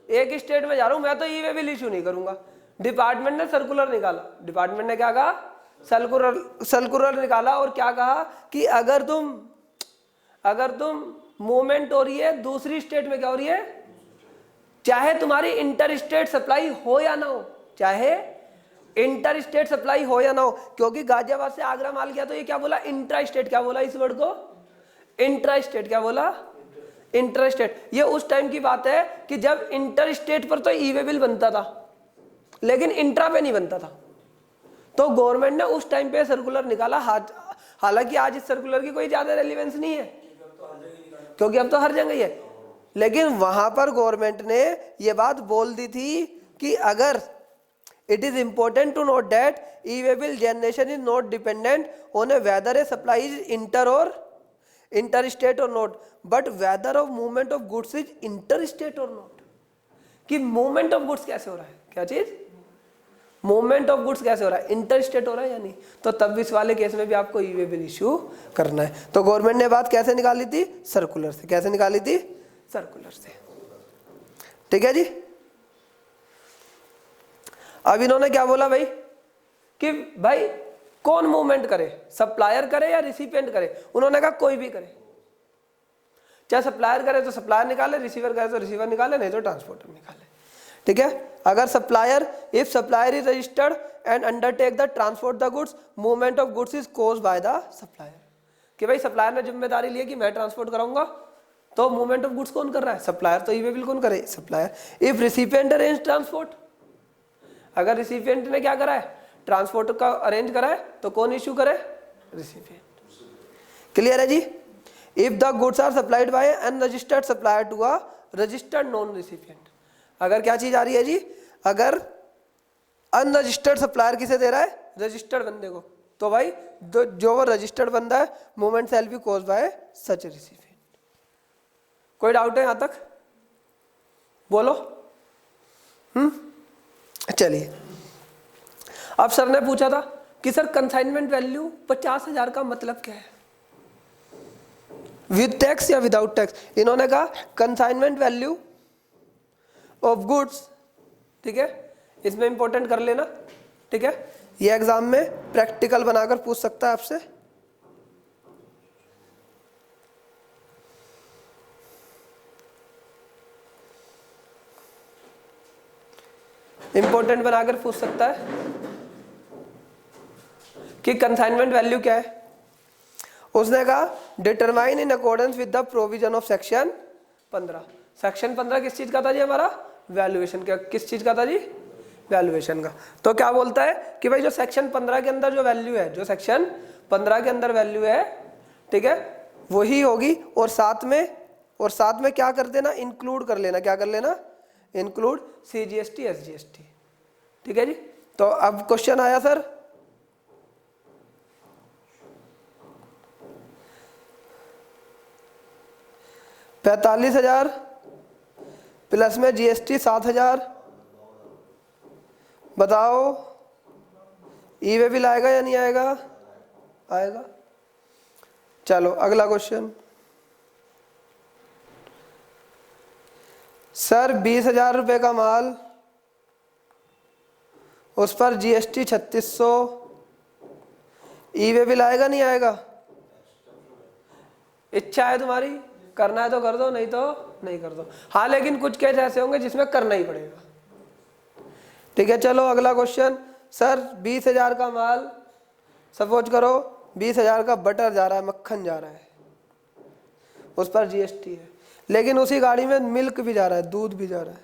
एक ही स्टेट में जा रहा हूँ, मैं तो ई वे बिल इशू नहीं करूंगा। डिपार्टमेंट ने सर्कुलर निकाला, डिपार्टमेंट ने क्या कहा? सर्कुलर निकाला, और क्या कहा कि अगर तुम मूवमेंट हो रही है दूसरी स्टेट में, क्या हो रही है, चाहे तुम्हारी इंटर स्टेट सप्लाई हो या ना हो, चाहे इंटर स्टेट सप्लाई हो या ना हो, क्योंकि गाजियाबाद से आगरा माल गया तो ये क्या बोला? Intra state. क्या बोला इस वर्ड को? Intra state. क्या बोला? Inter state. ये उस टाइम की बात है कि जब इंटर स्टेट पर तो ई वे बिल बनता था, लेकिन इंट्रा पे नहीं बनता था। तो गवर्नमेंट ने उस टाइम पे सर्कुलर निकाला। हालांकि आज इस सर्कुलर की कोई ज्यादा रेलिवेंस नहीं है, क्योंकि अब तो हर जगह ही है, लेकिन वहां पर गवर्नमेंट ने ये बात बोल दी थी कि अगर it is important to note that e way bill generation is not dependent on whether a supply is inter state or not, but whether of movement of goods is inter state or not. कि movement of goods कैसे हो रहा है, क्या चीज? Movement of goods कैसे हो रहा है, इंटर स्टेट हो रहा है या नहीं? तो तब इस वाले केस में भी आपको ई वे बिल इशू करना है। तो गवर्नमेंट ने बात कैसे निकाली थी? सर्कुलर से। कैसे निकाली थी? सर्कुलर से, ठीक है जी। अब इन्होंने क्या बोला भाई कि भाई कौन मूवमेंट करे, सप्लायर करे या रिसिपिएंट करे? उन्होंने कहा कोई भी करे, चाहे सप्लायर करे तो सप्लायर निकाले, रिसीवर करे तो रिसीवर निकाले, नहीं तो ट्रांसपोर्टर निकाले, ठीक है। अगर supplier, if supplier is registered and undertake the transport the goods, movement of goods is caused by the supplier. कि भाई सप्लायर ने जिम्मेदारी ली कि मैं ट्रांसपोर्ट कराऊंगा, तो मूवमेंट ऑफ गुड्स कौन कर रहा है? सप्लायर। तो ई वे बिल कौन करे? Supplier. If recipient arrange transport, अगर रिसिपिएंट ने क्या करा है? ट्रांसपोर्ट का अरेंज करा है, तो कौन इश्यू करे? रिसिपिएंट। क्लियर है जी। If the goods are supplied by unregistered supplier to a registered non recipient, अगर क्या चीज आ रही है जी, अगर अनरजिस्टर्ड सप्लायर किसे दे रहा है? रजिस्टर्ड बंदे को, तो भाई जो वो रजिस्टर्ड बंदा है, movement shall be caused by such recipient. कोई डाउट है यहाँ तक? बोलो। चलिए, अब सर ने पूछा था कि सर कंसाइनमेंट वैल्यू 50,000 का मतलब क्या है, विद टैक्स या विदाउट टैक्स? इन्होंने कहा कंसाइनमेंट वैल्यू ऑफ गुड्स, ठीक है, इसमें इंपॉर्टेंट कर लेना, ठीक है, ये एग्जाम में प्रैक्टिकल बनाकर पूछ सकता है आपसे। इंपॉर्टेंट बनाकर पूछ सकता है कि कंसाइनमेंट वैल्यू क्या है। उसने कहा determine in accordance with the provision of section 15। Section 15 किस चीज का था जी? हमारा वैल्यूएशन का। किस चीज का था जी? वैल्यूएशन का। तो क्या बोलता है कि भाई जो सेक्शन 15 के अंदर जो वैल्यू है, जो सेक्शन 15 के अंदर वैल्यू है, ठीक है, वही होगी, और साथ में क्या कर देना, इंक्लूड कर लेना। क्या कर लेना? इंक्लूड CGST SGST, ठीक है जी। तो अब क्वेश्चन आया सर, $45,000 प्लस में GST 7,000, बताओ ई वे बिल आएगा या नहीं आएगा? आएगा। चलो अगला क्वेश्चन। सर 20,000 रुपये का माल, उस पर GST 3,600, ई वे बिल आएगा नहीं आएगा? इच्छा है तुम्हारी, करना है तो कर दो, नहीं तो नहीं कर दो। हाँ, लेकिन कुछ केस ऐसे होंगे जिसमें करना ही पड़ेगा, ठीक है। चलो अगला क्वेश्चन। सर 20,000 का माल, सपोज करो 20,000 का बटर जा रहा है, मक्खन जा रहा है, उस पर GST है, लेकिन उसी गाड़ी में मिल्क भी जा रहा है, दूध भी जा रहा है,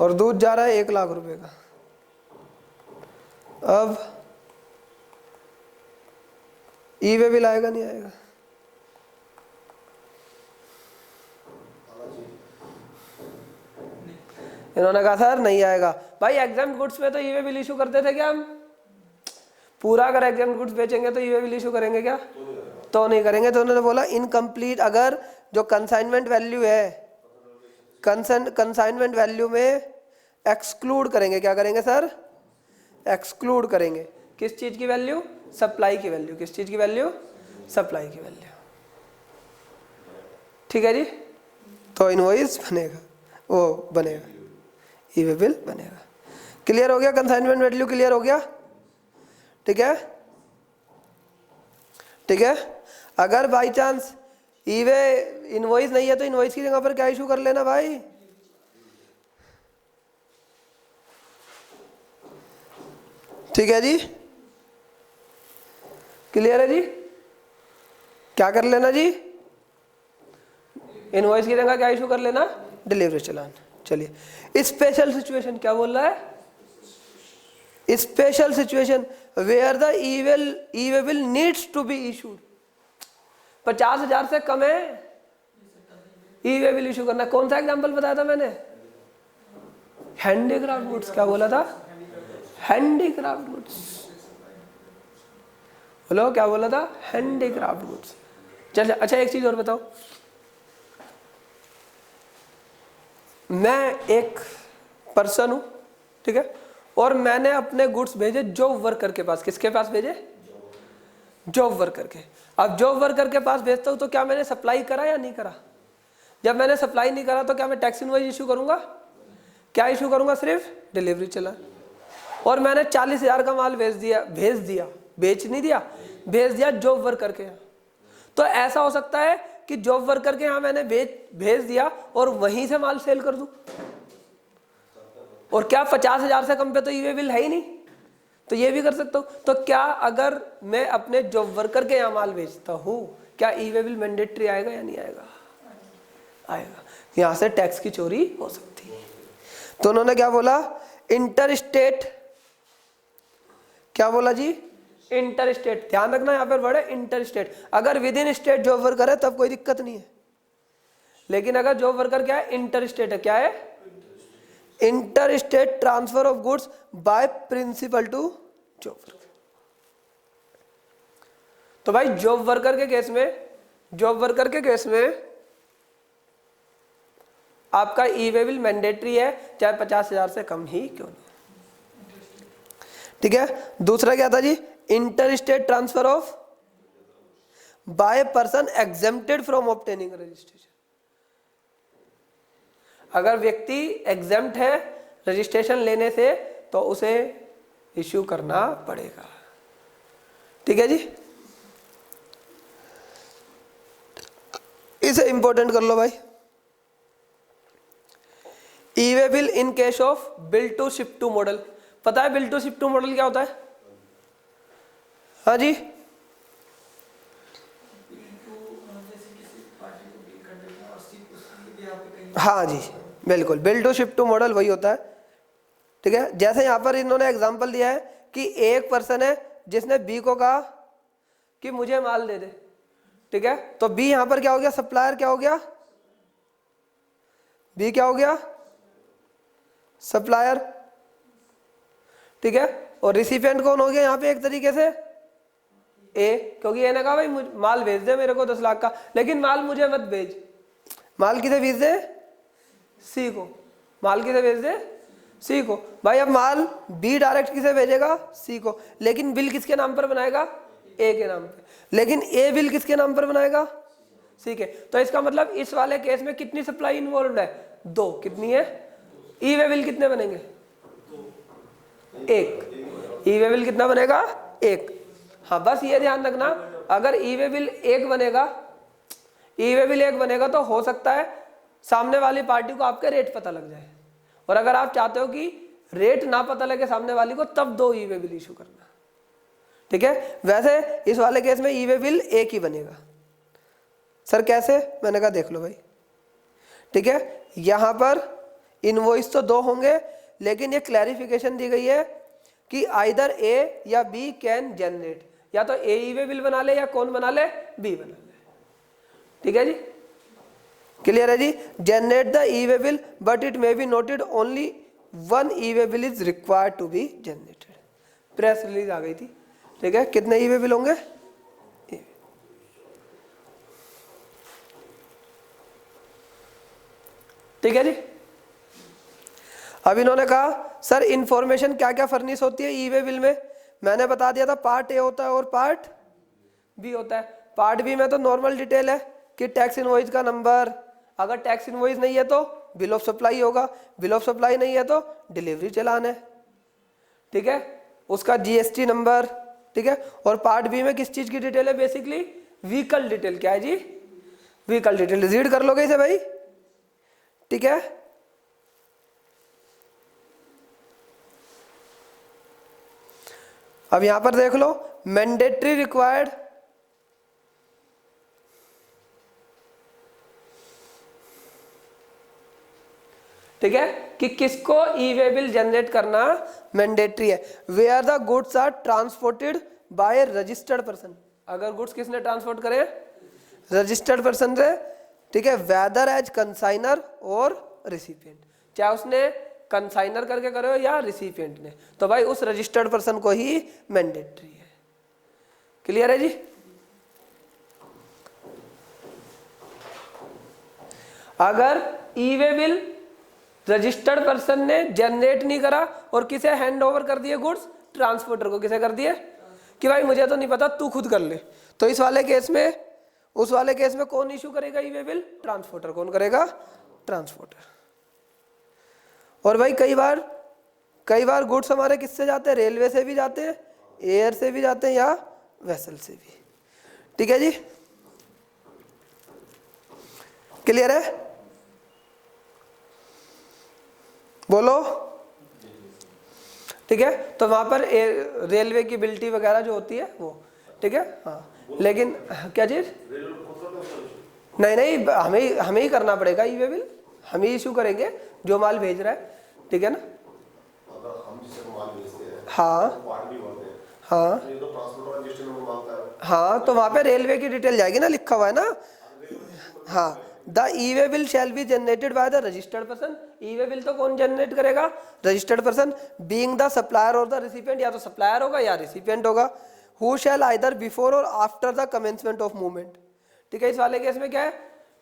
और दूध जा रहा है 1 लाख रुपए का। अब ई वे बिल आएगा नहीं आएगा? इन्होंने कहा सर नहीं आएगा। भाई एग्जाम गुड्स में तो ई वे बिल इशू करते थे क्या हम? पूरा अगर एग्जाम गुड्स बेचेंगे तो ई वे बिल इशू करेंगे क्या? तो नहीं करेंगे। तो उन्होंने बोला इनकम्प्लीट, अगर जो कंसाइनमेंट वैल्यू है, कंसाइनमेंट वैल्यू में एक्सक्लूड करेंगे। क्या करेंगे सर? एक्सक्लूड करेंगे। किस चीज की वैल्यू? सप्लाई की वैल्यू। किस चीज की वैल्यू? सप्लाई की वैल्यू, ठीक है जी। तो इनवॉइस बनेगा, वो बनेगा, ई वे बिल बनेगा। क्लियर हो गया? कंसाइनमेंट वैल्यू क्लियर हो गया, ठीक है, ठीक है। अगर by chance E way invoice नहीं है तो इनवॉइस की जगह पर क्या इशू कर लेना भाई? ठीक है जी, क्लियर है जी? क्या कर लेना जी? इनवॉइस की जगह क्या इशू कर लेना? डिलीवरी चालान। चलिए, स्पेशल सिचुएशन क्या बोल रहा है? Special situation where the E way bill needs to be issued. 50,000 से कम है, ई वे बिल इशू करना। कौन सा एग्जांपल बताया था मैंने? Handicraft goods. क्या बोला था? Handicraft goods. बोलो क्या बोला था? Handicraft goods. चल अच्छा, एक चीज और बताओ, मैं एक पर्सन हूं, ठीक है, और मैंने अपने गुड्स भेजे जॉब वर्कर के पास। किसके पास भेजे? जॉब वर्कर के। अब जॉब वर्कर के पास भेजता हूं तो क्या मैंने सप्लाई करा या नहीं करा? जब मैंने सप्लाई नहीं करा तो क्या मैं टैक्स इनवॉइस इशू करूंगा? क्या इशू करूंगा? सिर्फ डिलीवरी चालान। और मैंने 40,000 का माल भेज दिया, बेच नहीं दिया, भेज दिया जॉब वर्कर के यहाँ। तो ऐसा हो सकता है कि जॉब वर्कर के यहाँ मैंने भेज दिया और वहीं से माल सेल कर दूं, और क्या 50,000 से कम पे तो ई वे बिल है ही नहीं, तो ये भी कर सकता हूं। तो क्या अगर मैं अपने जॉब वर्कर के यहाँ माल बेचता हूं, क्या ई वे बिल मैंडेटरी आएगा या नहीं आएगा? आएगा। यहां से टैक्स की चोरी हो सकती है। तो उन्होंने क्या बोला? Inter state. क्या बोला जी? Inter state. ध्यान रखना यहाँ पर वर्ड है इंटर स्टेट। अगर within state job worker है तब कोई दिक्कत नहीं है, लेकिन अगर जॉब वर्कर क्या है? इंटर स्टेट है। क्या है? Inter state transfer of goods by principal to job worker. तो भाई जॉब वर्कर के केस में जॉब वर्कर के केस में आपका ई वे बिल मैंडेटरी है, चाहे 50,000 से कम ही क्यों ना। ठीक है, दूसरा क्या था जी, inter state transfer of by person exempted from obtaining registration. अगर व्यक्ति एग्जेम्प्ट है रजिस्ट्रेशन लेने से तो उसे इश्यू करना पड़ेगा। ठीक है जी, इसे इंपॉर्टेंट कर लो भाई। E way bill in case of bill to ship to model. पता है bill to ship to model क्या होता है? हाँ जी, हाँ जी बिल्कुल, bill to ship to model वही होता है। ठीक है, जैसे यहाँ पर इन्होंने एग्जांपल दिया है कि एक पर्सन है जिसने बी को कहा कि मुझे माल दे दे। ठीक है, तो बी यहाँ पर क्या हो गया, सप्लायर क्या हो गया, बी क्या हो गया, सप्लायर। ठीक है, और रिसिपिएंट कौन हो गया यहाँ पे एक तरीके से ए, क्योंकि ए ने कहा भाई माल भेज दे मेरे को 10 लाख का, लेकिन माल मुझे मत भेज। माल किसे भेज दे, सी को। माल किसे भेज दे, सी को। भाई अब माल बी डायरेक्ट किसे भेजेगा, सी को, लेकिन बिल किसके नाम पर बनाएगा, ए के नाम पे। लेकिन ए बिल किसके नाम पर बनाएगा, सी के। तो इसका मतलब इस वाले केस में कितनी सप्लाई इन्वॉल्व है, 2। कितनी है, ई वे बिल कितने बनेंगे, 1। ई वे बिल कितना बनेगा, 1। हाँ, बस ये ध्यान रखना, अगर ई वे बिल 1 बनेगा, ई वे बिल 1 बनेगा तो हो सकता है सामने वाली पार्टी को आपके रेट पता लग जाए, और अगर आप चाहते हो कि रेट ना पता लगे सामने वाली को, तब 2 ई वे बिल इशू करना। ठीक है, वैसे इस वाले केस में ई वे बिल 1 ही बनेगा। सर कैसे, मैंने कहा देख लो भाई। ठीक है, यहां पर इनवॉइस तो 2 होंगे, लेकिन ये क्लैरिफिकेशन दी गई है कि आइदर ए या बी कैन जनरेट, या तो ए ई वे बिल बना ले या कौन बना ले, बी बना ले। ठीक है जी, क्लियर है जी। Generate the E way bill but it may be noted only 1 e way bill is required to be generated. Press release आ गई थी। ठीक है, कितने ई वे बिल होंगे, ठीक है जी। अब इन्होंने कहा सर इंफॉर्मेशन क्या क्या फर्निश होती है ई वे बिल में। मैंने बता दिया था पार्ट ए होता है और पार्ट बी होता है। पार्ट बी में तो नॉर्मल डिटेल है कि टैक्स इनवॉइस का नंबर, अगर टैक्स इनवॉइस नहीं है तो बिल ऑफ सप्लाई होगा, बिल ऑफ सप्लाई नहीं है तो डिलीवरी चालान है। ठीक है, उसका जीएसटी नंबर। ठीक है, और पार्ट बी में किस चीज की डिटेल है, बेसिकली व्हीकल डिटेल। क्या है जी, व्हीकल डिटेल। रीड कर लोगे इसे भाई। ठीक है, अब यहां पर देख लो, मैंडेटरी रिक्वायर्ड, ठीक है, कि किसको ई वे बिल जनरेट करना मैंडेटरी है। Where the goods are transported by registered person. अगर गुड्स किसने ट्रांसपोर्ट करे, रजिस्टर्ड पर्सन से। ठीक है, वेदर एज कंसाइनर और रिसिपिएंट, चाहे उसने कंसाइनर करके करे हो या रिसिपिएंट ने, तो भाई उस रजिस्टर्ड पर्सन को ही मैंडेटरी है। क्लियर है जी। अगर ई वे बिल रजिस्टर्ड पर्सन ने जनरेट नहीं करा और किसे हैंड ओवर कर दिए गुड्स, ट्रांसपोर्टर को। किसे कर दिए कि भाई मुझे तो नहीं पता, तू खुद कर ले, तो इस वाले केस में, उस वाले केस में कौन इशू करेगा ई वे बिल, ट्रांसपोर्टर। कौन करेगा, ट्रांसपोर्टर। और भाई कई बार गुड्स हमारे किससे जाते हैं, रेलवे से भी जाते हैं, एयर से भी जाते हैं, या वेसल से भी। ठीक है जी, क्लियर है, बोलो। ठीक है, तो वहां पर रेलवे की बिल्टी वगैरह जो होती है वो। ठीक है, हाँ, लेकिन क्या चीज, नहीं हमें ही करना पड़ेगा ई वे बिल, हम ही इशू करेंगे जो माल भेज रहा है। ठीक है ना, अगर हम जिसे माल भेजते हैं, हाँ पार्ट भी बोलते हैं, हाँ तो ये तो ट्रांसपोर्ट और रजिस्टर में मांगता है। हाँ, तो वहां पे रेलवे की डिटेल जाएगी ना, लिखा हुआ है ना। हाँ, the E way bill shall be generated by the registered person. E way bill तो कौन जनरेट करेगा, registered person, being the supplier और द रिसिपिएंट, या तो सप्लायर होगा या रिसिपिएंट होगा। हु शैल आइदर बिफोर और after the commencement of movement. ठीक है। इस वाले केस में क्या है,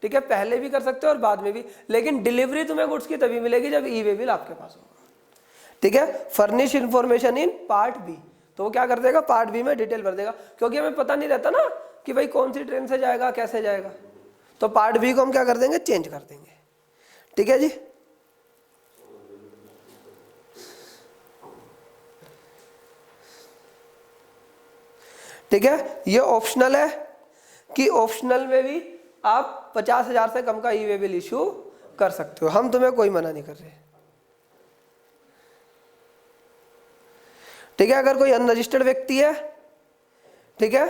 ठीक है, पहले भी कर सकते हो और बाद में भी, लेकिन डिलीवरी तुम्हें गुड्स की तभी मिलेगी जब ई वे बिल आपके पास होगा, ठीक है। Furnish information in part B, तो वो क्या कर देगा, पार्ट बी में डिटेल भर देगा, क्योंकि हमें पता नहीं रहता ना कि भाई कौन सी ट्रेन से जाएगा, कैसे जाएगा, तो पार्ट बी को हम क्या कर देंगे, चेंज कर देंगे, ठीक है जी। ठीक है, ये ऑप्शनल है कि ऑप्शनल में भी आप 50,000 से कम का ई वे बिल इशू कर सकते हो, हम तुम्हें कोई मना नहीं कर रहे, ठीक है। अगर कोई अनरजिस्टर्ड व्यक्ति है, ठीक है,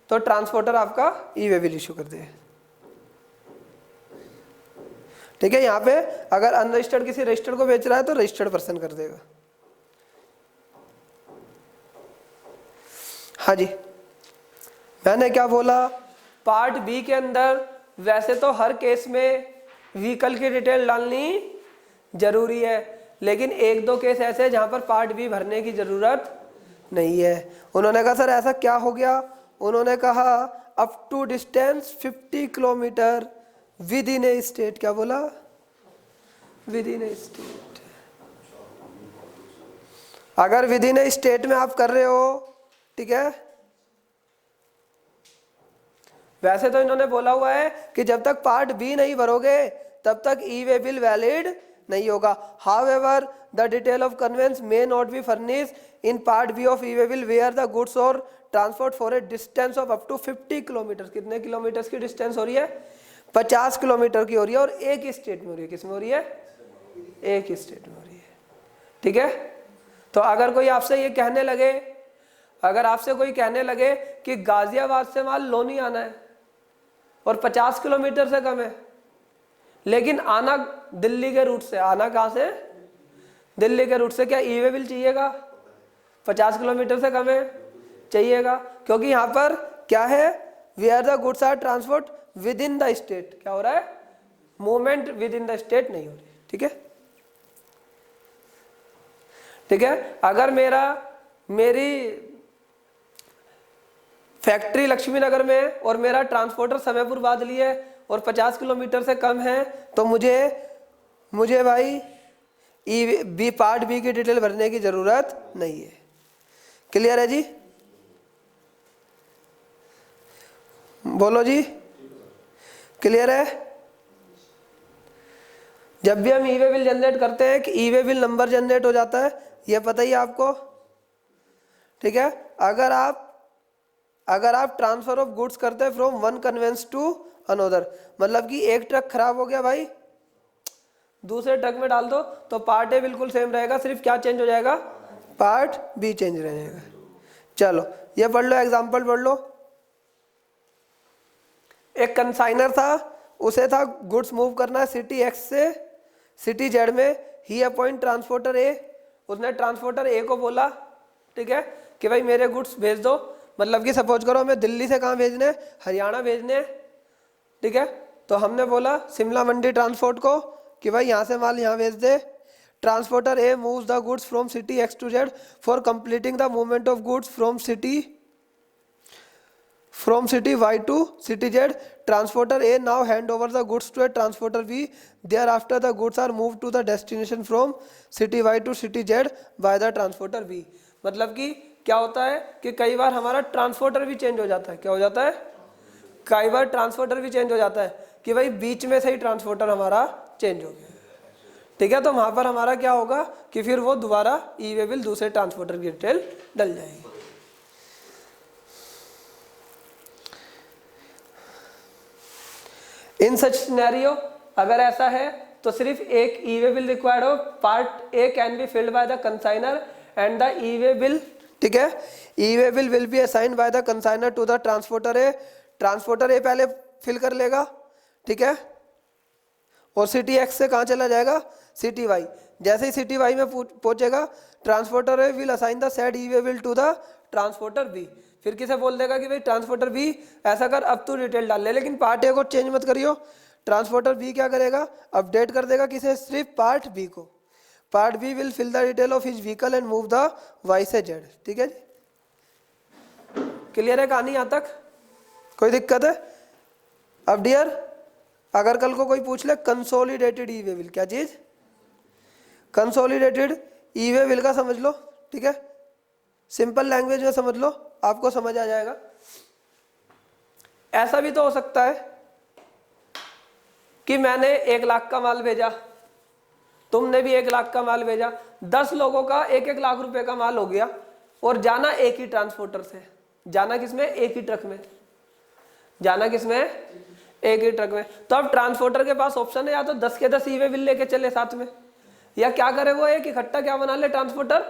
तो ट्रांसपोर्टर आपका ई वे बिल इशू कर दे, ठीक है। यहां पे अगर अनरजिस्टर्ड किसी रजिस्टर्ड को बेच रहा है तो रजिस्टर्ड पर्सन कर देगा। हाँ जी, मैंने क्या बोला, पार्ट बी के अंदर वैसे तो हर केस में व्हीकल की डिटेल डालनी जरूरी है, लेकिन एक दो केस ऐसे हैं जहां पर पार्ट बी भरने की जरूरत नहीं है। उन्होंने कहा सर ऐसा क्या हो गया, उन्होंने कहा up to distance 50 kilometre within a state, क्या बोला, विद इन ए स्टेट। अगर विद इन ए स्टेट में आप कर रहे हो, ठीक है, वैसे तो इन्होंने बोला हुआ है कि जब तक पार्ट बी नहीं भरोगे तब तक ई वे बिल वैलिड नहीं होगा। However the detail of conveyance may not be furnish in part B of e way bill where the goods or transport for a distance of up to 50 kilometre. कितने kilometre की distance हो रही है, 50 kilometre की हो रही है, और एक ही स्टेट में हो रही है। किस में हो रही है, एक ही स्टेट में हो रही है, ठीक है। तो अगर कोई आपसे ये कहने लगे, अगर आपसे कोई कहने लगे कि गाजियाबाद से माल लोनी आना है और 50 किलोमीटर से कम है, लेकिन आना दिल्ली के रूट से, आना कहाँ से, दिल्ली के रूट से, क्या ई वे बिल चाहिएगा, 50 किलोमीटर से कम है, चाहिएगा, क्योंकि यहाँ पर क्या है, where the goods are transport within the state, क्या हो रहा है, movement within the state नहीं हो रही, ठीक है। ठीक है, अगर मेरी फैक्ट्री लक्ष्मी नगर में है और मेरा ट्रांसपोर्टर समयपुर बादली है और 50 किलोमीटर से कम है, तो मुझे भाई ई बी पार्ट बी की डिटेल भरने की जरूरत नहीं है। क्लियर है जी, बोलो जी, क्लियर है। जब भी हम ई वे बिल जनरेट करते हैं कि ई वे बिल नंबर जनरेट हो जाता है, ये पता ही आपको, ठीक है। अगर आप ट्रांसफर ऑफ गुड्स करते हैं from one conveyance to another, मतलब कि एक ट्रक खराब हो गया भाई, दूसरे ट्रक में डाल दो, तो पार्ट ए बिल्कुल सेम रहेगा, सिर्फ क्या चेंज हो जाएगा, पार्ट बी चेंज रह जाएगा। चलो ये पढ़ लो, एग्जांपल पढ़ लो। एक कंसाइनर था, उसे था गुड्स मूव करना है सिटी एक्स से सिटी जेड में, ही अपॉइंट ट्रांसपोर्टर ए, उसने ट्रांसपोर्टर ए को बोला, ठीक है, कि भाई मेरे गुड्स भेज दो, मतलब कि सपोज करो हमें दिल्ली से कहाँ भेजने, हरियाणा भेजने, ठीक है। तो हमने बोला शिमला मंडी ट्रांसपोर्ट को कि भाई यहाँ से माल यहाँ भेज दे। Transporter A moves the goods from city X to Z for completing the movement of goods from city Y to city Z. Transporter A now hand over the goods to a transporter B, thereafter the goods are move to the destination from city Y to city Z by the transporter B. मतलब कि क्या होता है कि कई बार हमारा transporter भी change हो जाता है। क्या हो जाता है, कई बार ट्रांसपोर्टर भी चेंज हो जाता है कि भाई बीच में से ही ट्रांसपोर्टर हमारा चेंज हो गया, ठीक है। तो वहां पर हमारा क्या होगा कि फिर वो दोबारा ई वे बिल दूसरे ट्रांसपोर्टर की डिटेल डल जाएगी। इन सच सिनेरियो अगर ऐसा है तो सिर्फ एक ई वे बिल रिक्वायर्ड हो, part A can be filled by the consignor and the E way bill, ठीक है। E way bill will be assigned by the consignor to the transporter A. Transporter A पहले fill कर लेगा, ठीक है, और city x से कहाँ चला जाएगा, सिटी वाई। जैसे ही सिटी वाई में पहुंचेगा, transporter A will assign the said E way bill to the transporter B. फिर किसे बोल देगा कि भाई ट्रांसपोर्टर बी ऐसा कर, अब तू डिटेल डाल ले, लेकिन पार्ट ए को चेंज मत करियो। ट्रांसपोर्टर बी क्या करेगा, अपडेट कर देगा किसे, सिर्फ पार्ट बी को। Part B will fill the detail of his vehicle and move the Y से जेड, ठीक है जी। क्लियर है कहानी यहाँ तक, कोई दिक्कत है? अब डियर अगर कल को कोई पूछ ले कंसोलिडेटेड ई वे बिल, क्या चीज? कंसोलिडेटेड ई वे बिल का समझ लो, ठीक है, सिंपल लैंग्वेज में समझ लो, आपको समझ आ जाएगा। ऐसा भी तो हो सकता है कि मैंने 1 लाख का माल भेजा, तुमने भी 1 लाख का माल भेजा, 10 लोगों का 1-1 लाख रुपए का माल हो गया, और जाना एक ही ट्रांसपोर्टर से, जाना किसमें? एक ही ट्रक में, जाना किसमें? एक ही ट्रक में। तो अब ट्रांसपोर्टर के पास ऑप्शन है, या तो 10 के 10 ई वे बिल लेके चले साथ में, या क्या करे वो एक इकट्ठा क्या बना ले ट्रांसपोर्टर?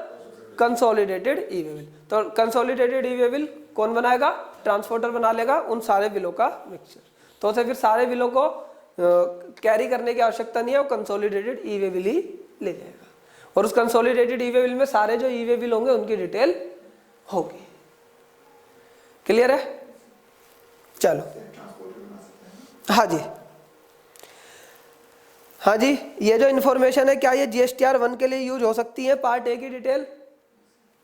कंसोलिडेटेड ई वे बिल। तो कंसोलिडेटेड ई वे बिल कौन बनाएगा? ट्रांसपोर्टर बना लेगा उन सारे बिलों का मिक्सचर। तो उसे फिर सारे बिलों को कैरी करने की आवश्यकता नहीं है, वो कंसोलिडेटेड ई वे बिल ही ले जाएगा, और उस कंसोलिडेटेड ई वे बिल में सारे जो ई वे बिल होंगे उनकी डिटेल होगी। क्लियर है? चलो, हाँ जी, हाँ जी, ये जो इन्फॉर्मेशन है क्या ये GSTR 1 के लिए यूज हो सकती है? पार्ट ए की डिटेल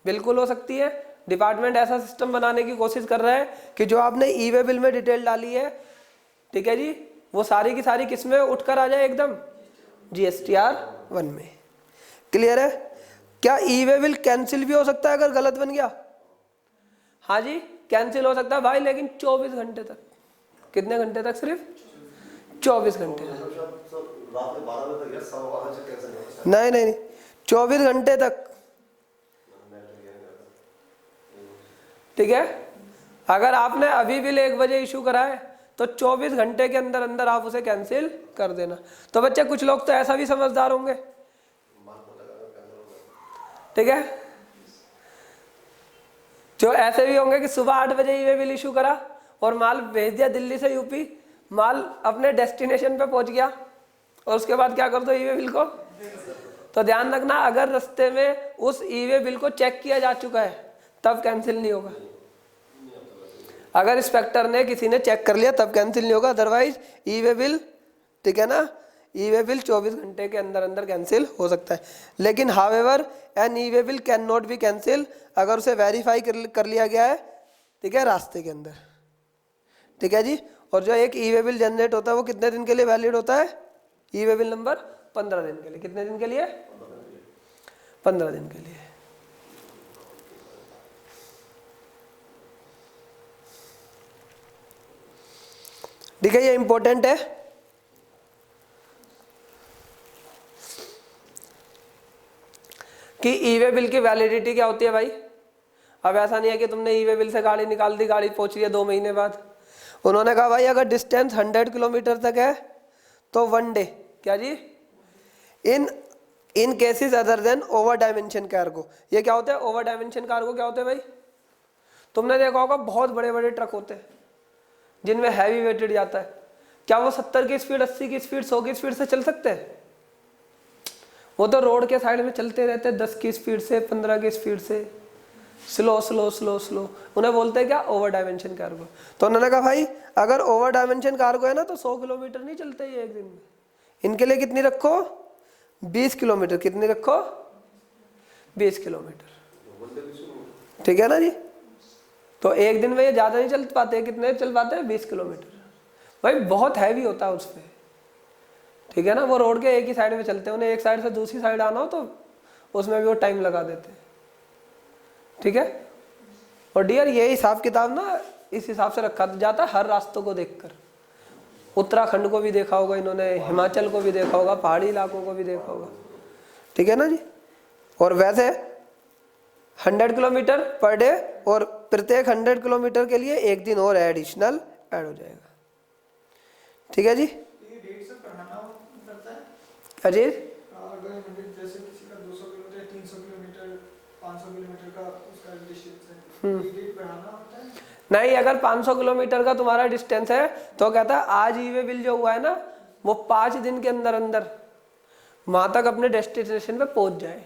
बिल्कुल हो सकती है। डिपार्टमेंट ऐसा सिस्टम बनाने की कोशिश कर रहा है कि जो आपने ई वे बिल में डिटेल डाली है, ठीक है जी, वो सारी की सारी किस में उठकर आ जाए? एकदम GSTR 1 में। क्लियर है? क्या ई वे बिल कैंसिल भी हो सकता है अगर गलत बन गया? हाँ जी, कैंसिल हो सकता है भाई, लेकिन 24 घंटे तक। कितने घंटे तक? सिर्फ 24 घंटे तक। रात में 12 बजे तक या 12:15 से कैंसिल हो सकता नहीं नहीं नहीं, 24 घंटे तक, ठीक है। अगर आपने अभी बिल 1 बजे इशू करा है तो 24 घंटे के अंदर अंदर आप उसे कैंसिल कर देना। तो बच्चे कुछ लोग तो ऐसा भी समझदार होंगे, ठीक है, जो ऐसे भी होंगे कि सुबह 8 बजे ई वे बिल इशू करा और माल भेज दिया दिल्ली से यूपी, माल अपने डेस्टिनेशन पे पहुंच गया, और उसके बाद क्या कर दो ई वे बिल को? तो ध्यान रखना, अगर रास्ते में उस ई वे बिल को चेक किया जा चुका है तब कैंसिल नहीं होगा। अगर इंस्पेक्टर ने किसी ने चेक कर लिया तब कैंसिल नहीं होगा, अदरवाइज ई वे बिल, ठीक है ना, ई वे बिल 24 घंटे के अंदर अंदर कैंसिल हो सकता है। लेकिन however an E way bill can not be cancel अगर उसे वेरीफाई कर लिया गया है, ठीक है, रास्ते के अंदर, ठीक है जी। और जो एक ई वे बिल जनरेट होता है वो कितने दिन के लिए वैलिड होता है? ई वे बिल नंबर 15 दिन के लिए। कितने दिन के लिए? 15 दिन के लिए। ठीक है, ये इंपॉर्टेंट है। कि ई वे बिल की वैलिडिटी क्या होती है भाई? अब ऐसा नहीं है कि तुमने ई वे बिल से गाड़ी निकाल दी, गाड़ी पहुंच रही है 2 महीने बाद। उन्होंने कहा भाई अगर डिस्टेंस 100 किलोमीटर तक है तो 1 डे, क्या जी, in cases other than over dimension cargo. ये क्या होता है ओवर डायमेंशन कार्गो? क्या होते हैं भाई? तुमने देखा होगा बहुत बड़े बड़े ट्रक होते हैं जिनमें हैवी वेटेड जाता है, क्या वो 70 की स्पीड, 80 की स्पीड, 100 की स्पीड से चल सकते हैं? वो तो रोड के साइड में चलते रहते हैं 10 की स्पीड से, 15 की स्पीड से, स्लो स्लो स्लो स्लो। उन्हें बोलते हैं क्या? Over dimension cargo. तो उन्होंने कहा भाई अगर ओवर डायमेंशन कार्गो है ना तो 100 किलोमीटर नहीं चलते ये एक दिन में, इनके लिए कितनी रखो? 20 किलोमीटर। कितनी रखो? 20 किलोमीटर, ठीक है ना जी। तो एक दिन में ये ज्यादा नहीं चल पाते, कितने चल पाते हैं? 20 किलोमीटर। भाई बहुत हैवी होता है उसपे, ठीक है ना। वो रोड के एक ही साइड में चलते हैं, उन्हें एक साइड से दूसरी साइड आना हो तो उसमें भी वो टाइम लगा देते हैं, ठीक है। और डियर ये हिसाब किताब ना इस हिसाब से रखा जाता है हर रास्तों को देखकर। उत्तराखंड को भी देखा होगा इन्होंने, हिमाचल को भी देखा होगा, पहाड़ी इलाकों को भी देखा होगा, ठीक है ना जी। और वैसे 100 किलोमीटर पर डे, और प्रत्येक 100 किलोमीटर के लिए 1 दिन और एडिशनल ऐड हो जाएगा, ठीक है जी। ये डेट से बढ़ाना पड़ता है अजीत? अगर जैसे किसी का 200 किलोमीटर, 300 किलोमीटर, 500 किलोमीटर का उसका डिस्टेंस है, ये डेट बढ़ाना होता है? नहीं, अगर 500 किलोमीटर का तुम्हारा डिस्टेंस है तो कहता है आज ई वे बिल जो हुआ है ना वो 5 दिन के अंदर अंदर वहां तक अपने डेस्टिनेशन पे पहुंच जाए।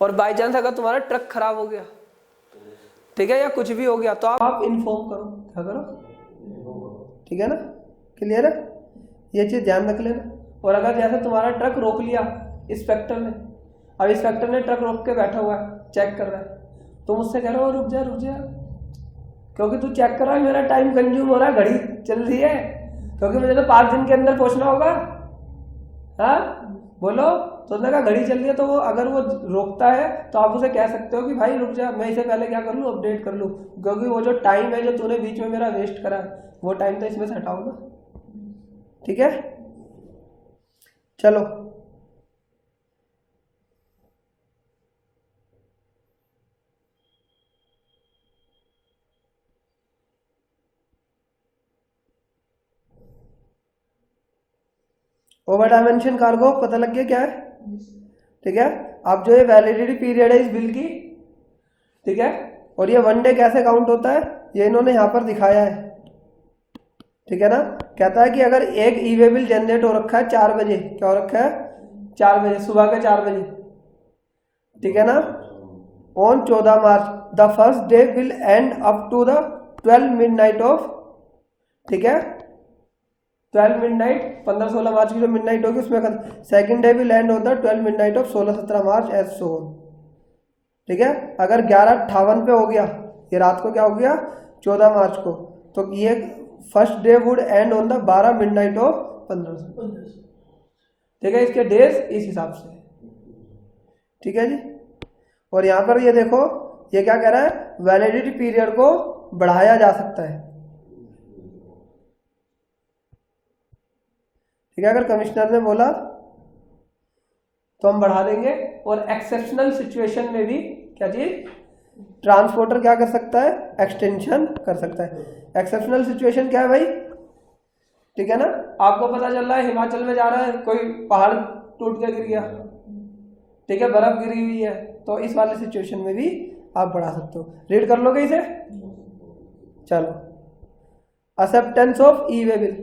और बाई चांस अगर तुम्हारा ट्रक खराब हो गया, ठीक है, या कुछ भी हो गया तो आप इन्फॉर्म करो, क्या करो, ठीक है ना। क्लियर है? ये चीज ध्यान रख लेना। और अगर जैसे तुम्हारा ट्रक रोक लिया इंस्पेक्टर ने, अब इंस्पेक्टर ने ट्रक रोक के बैठा हुआ है, चेक कर रहा है, तुम उससे कह रहे हो रुक जा रुक जा, क्योंकि तू चेक कर रहा है मेरा टाइम कंज्यूम हो रहा है, घड़ी चल रही है, क्योंकि मुझे तो 5 दिन के अंदर पहुंचना होगा। हाँ बोलो, तो उसने कहा घड़ी चल रही है, तो वो अगर वो रोकता है तो आप उसे कह सकते हो कि भाई रुक जा, मैं इसे पहले क्या कर लूँ, अपडेट कर लूँ, क्योंकि वो जो टाइम है जो तूने बीच में मेरा वेस्ट करा वो टाइम तो इसमें से हटाओ ना। ठीक है चलो, ओवर डायमेंशन कार्गो पता लग गया क्या है। ठीक है, अब जो ये वैलिडिटी पीरियड है इस बिल की, ठीक है, और ये 1 डे कैसे काउंट होता है ये इन्होंने यहाँ पर दिखाया है। ठीक है ना, कहता है कि अगर एक ई वे बिल जनरेट हो रखा है 4 बजे, क्या हो रखा है 4 बजे, सुबह के 4 बजे, ठीक है ना, on 14 March the first day will end up to the 12 midnight of, ठीक है 12 मिडनाइट 15-16 मार्च की जो मिडनाइट होगी उसमें सेकंड डे विल एंड होता है 12 midnight of 16-17 March as so on. ठीक है, अगर 11:58 पे हो गया, ये रात को क्या हो गया 14 मार्च को, तो ये first day would and on the 12 midnight of 15। ठीक है, इसके डेज इस हिसाब से। ठीक है जी, और यहाँ पर ये देखो ये क्या कह रहा है, वैलिडिटी पीरियड को बढ़ाया जा सकता है। ठीक है, अगर कमिश्नर ने बोला तो हम बढ़ा देंगे, और एक्सेप्शनल सिचुएशन में भी क्या चीज, ट्रांसपोर्टर क्या कर सकता है, एक्सटेंशन कर सकता है। एक्सेप्शनल सिचुएशन क्या है भाई, ठीक है ना, आपको पता चल रहा है हिमाचल में जा रहा है, कोई पहाड़ टूट के गिर गया, ठीक है, बर्फ गिरी हुई है, तो इस वाले सिचुएशन में भी आप बढ़ा सकते हो। रीड कर लोगे इसे, चलो, acceptance of e way bill.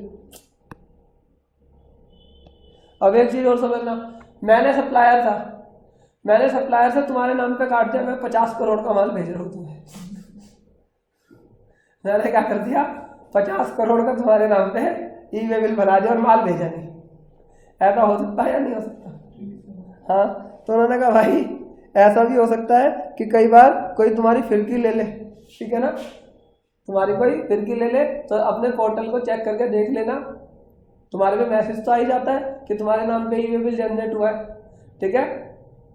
अब एक चीज और समझना, मैंने सप्लायर से तुम्हारे नाम पे काट दिया, मैं 50 करोड़ का माल भेज रहा हूँ तुम्हें, मैंने क्या कर दिया 50 करोड़ का तुम्हारे नाम पे ई वे बिल बना दिया और माल भेजा नहीं। ऐसा हो सकता है या नहीं हो सकता? हाँ, तो उन्होंने कहा भाई ऐसा भी हो सकता है कि कई बार कोई तुम्हारी फिरकी ले ले, ठीक है ना, तुम्हारी कोई फिरकी ले ले, तो अपने पोर्टल को चेक करके देख लेना, तुम्हारे पे मैसेज तो आ ही जाता है कि तुम्हारे नाम पे ई वे बिल जनरेट हुआ है। ठीक है,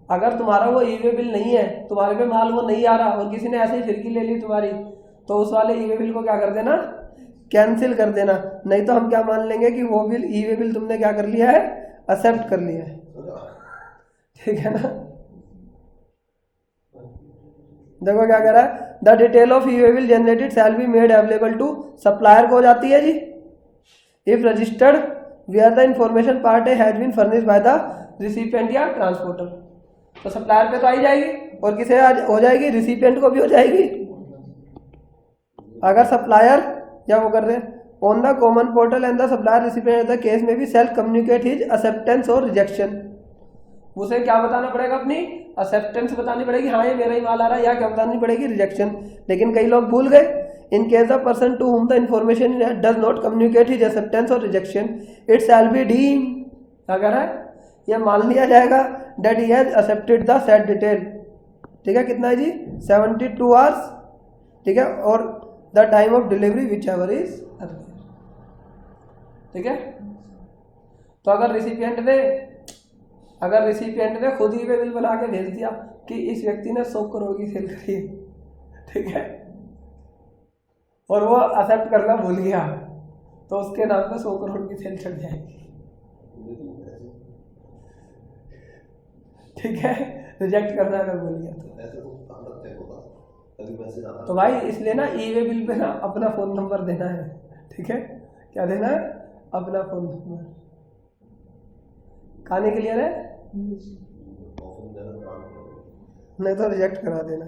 अगर तुम्हारा वो ई वे बिल नहीं है, तुम्हारे पे माल वो नहीं आ रहा और किसी ने ऐसे ही फिरकी ले ली तुम्हारी, तो उस वाले ई वे बिल को क्या कर देना, कैंसिल कर देना, नहीं तो हम क्या मान लेंगे कि वो बिल ई वे बिल तुमने क्या कर लिया है, एक्सेप्ट कर लिया है। ठीक है ना, देखो क्या कह रहा है, the detail of e way bill generated shall be made available to supplier को हो जाती है जी, if registered where the information part has been furnished by the recipient या ट्रांसपोर्टर। तो सप्लायर पे तो आई जाएगी और किसे हो जाएगी, रिसिपिएंट को भी हो जाएगी। अगर सप्लायर या वो कर रहे on the common portal and the supplier recipient the case में भी सेल्फ कम्युनिकेट हिज एक्सेप्टेंस और रिजेक्शन, उसे क्या बताना पड़ेगा, अपनी एक्सेप्टेंस बतानी पड़ेगी, हाँ ये मेरा ही माल आ रहा है, या क्या बतानी पड़ेगी, रिजेक्शन। लेकिन कई लोग भूल गए, in case the person to whom the information does not communicate his acceptance or rejection, it shall be deemed, अगर है यह मान लिया जाएगा that he has accepted the said detail। ठीक है, कितना है जी 72 hours, ठीक है, और the time of delivery whichever is earlier। ठीक है, तो अगर रिसिपिएंट ने खुद ही बिल बना के भेज दिया कि इस व्यक्ति ने 100 करोड़ की सेल करी है, ठीक है, और वो एक्सेप्ट करना भूल गया, तो उसके नाम पे 100 करोड़ की सेल चढ़ जाएगी। ठीक है, रिजेक्ट करना अगर भूल गया तो भाई इसलिए ना ई वे बिल पे ना अपना फोन नंबर देना है। ठीक है, क्या देना है, अपना फोन नंबर। खाने के लिए है, नहीं तो रिजेक्ट करा देना।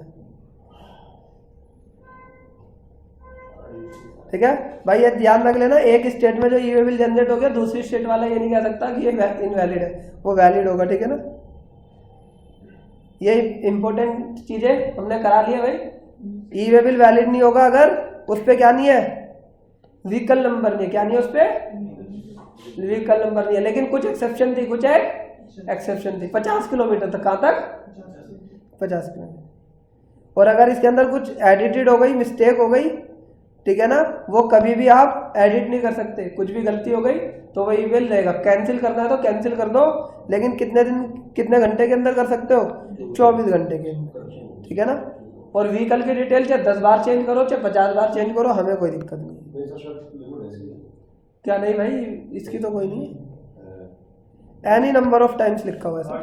ठीक है भाई, ये ध्यान रख लेना, एक स्टेट में जो ई वे बिल जनरेट हो गया दूसरी स्टेट वाला ये नहीं कह सकता कि ये इनवैलिड है, वो वैलिड होगा। ठीक है ना, ये इंपॉर्टेंट चीजें हमने करा लिया भाई। ई वे बिल वैलिड नहीं होगा अगर उस पर क्या नहीं है, व्हीकल नंबर नहीं है, क्या नहीं है उस पर व्हीकल नंबर नहीं है। लेकिन कुछ एक्सेप्शन थी, कुछ एक्सेप्शन थी 50 किलोमीटर तक, कहाँ तक 50 किलोमीटर। और अगर इसके अंदर कुछ एडिटेड हो गई, मिस्टेक हो गई, ठीक है ना, वो कभी भी आप एडिट नहीं कर सकते। कुछ भी गलती हो गई तो वो ईमेल रहेगा। कैंसिल करना है तो कैंसिल कर दो, लेकिन कितने घंटे के अंदर कर सकते हो? 24 घंटे के अंदर, ठीक है ना। और व्हीकल की डिटेल चाहे 10 बार चेंज करो चाहे 50 बार चेंज करो, हमें कोई दिक्कत नहीं। क्या नहीं भाई, इसकी तो कोई नहीं, एनी नंबर ऑफ टाइम्स लिखा हुआ है सर,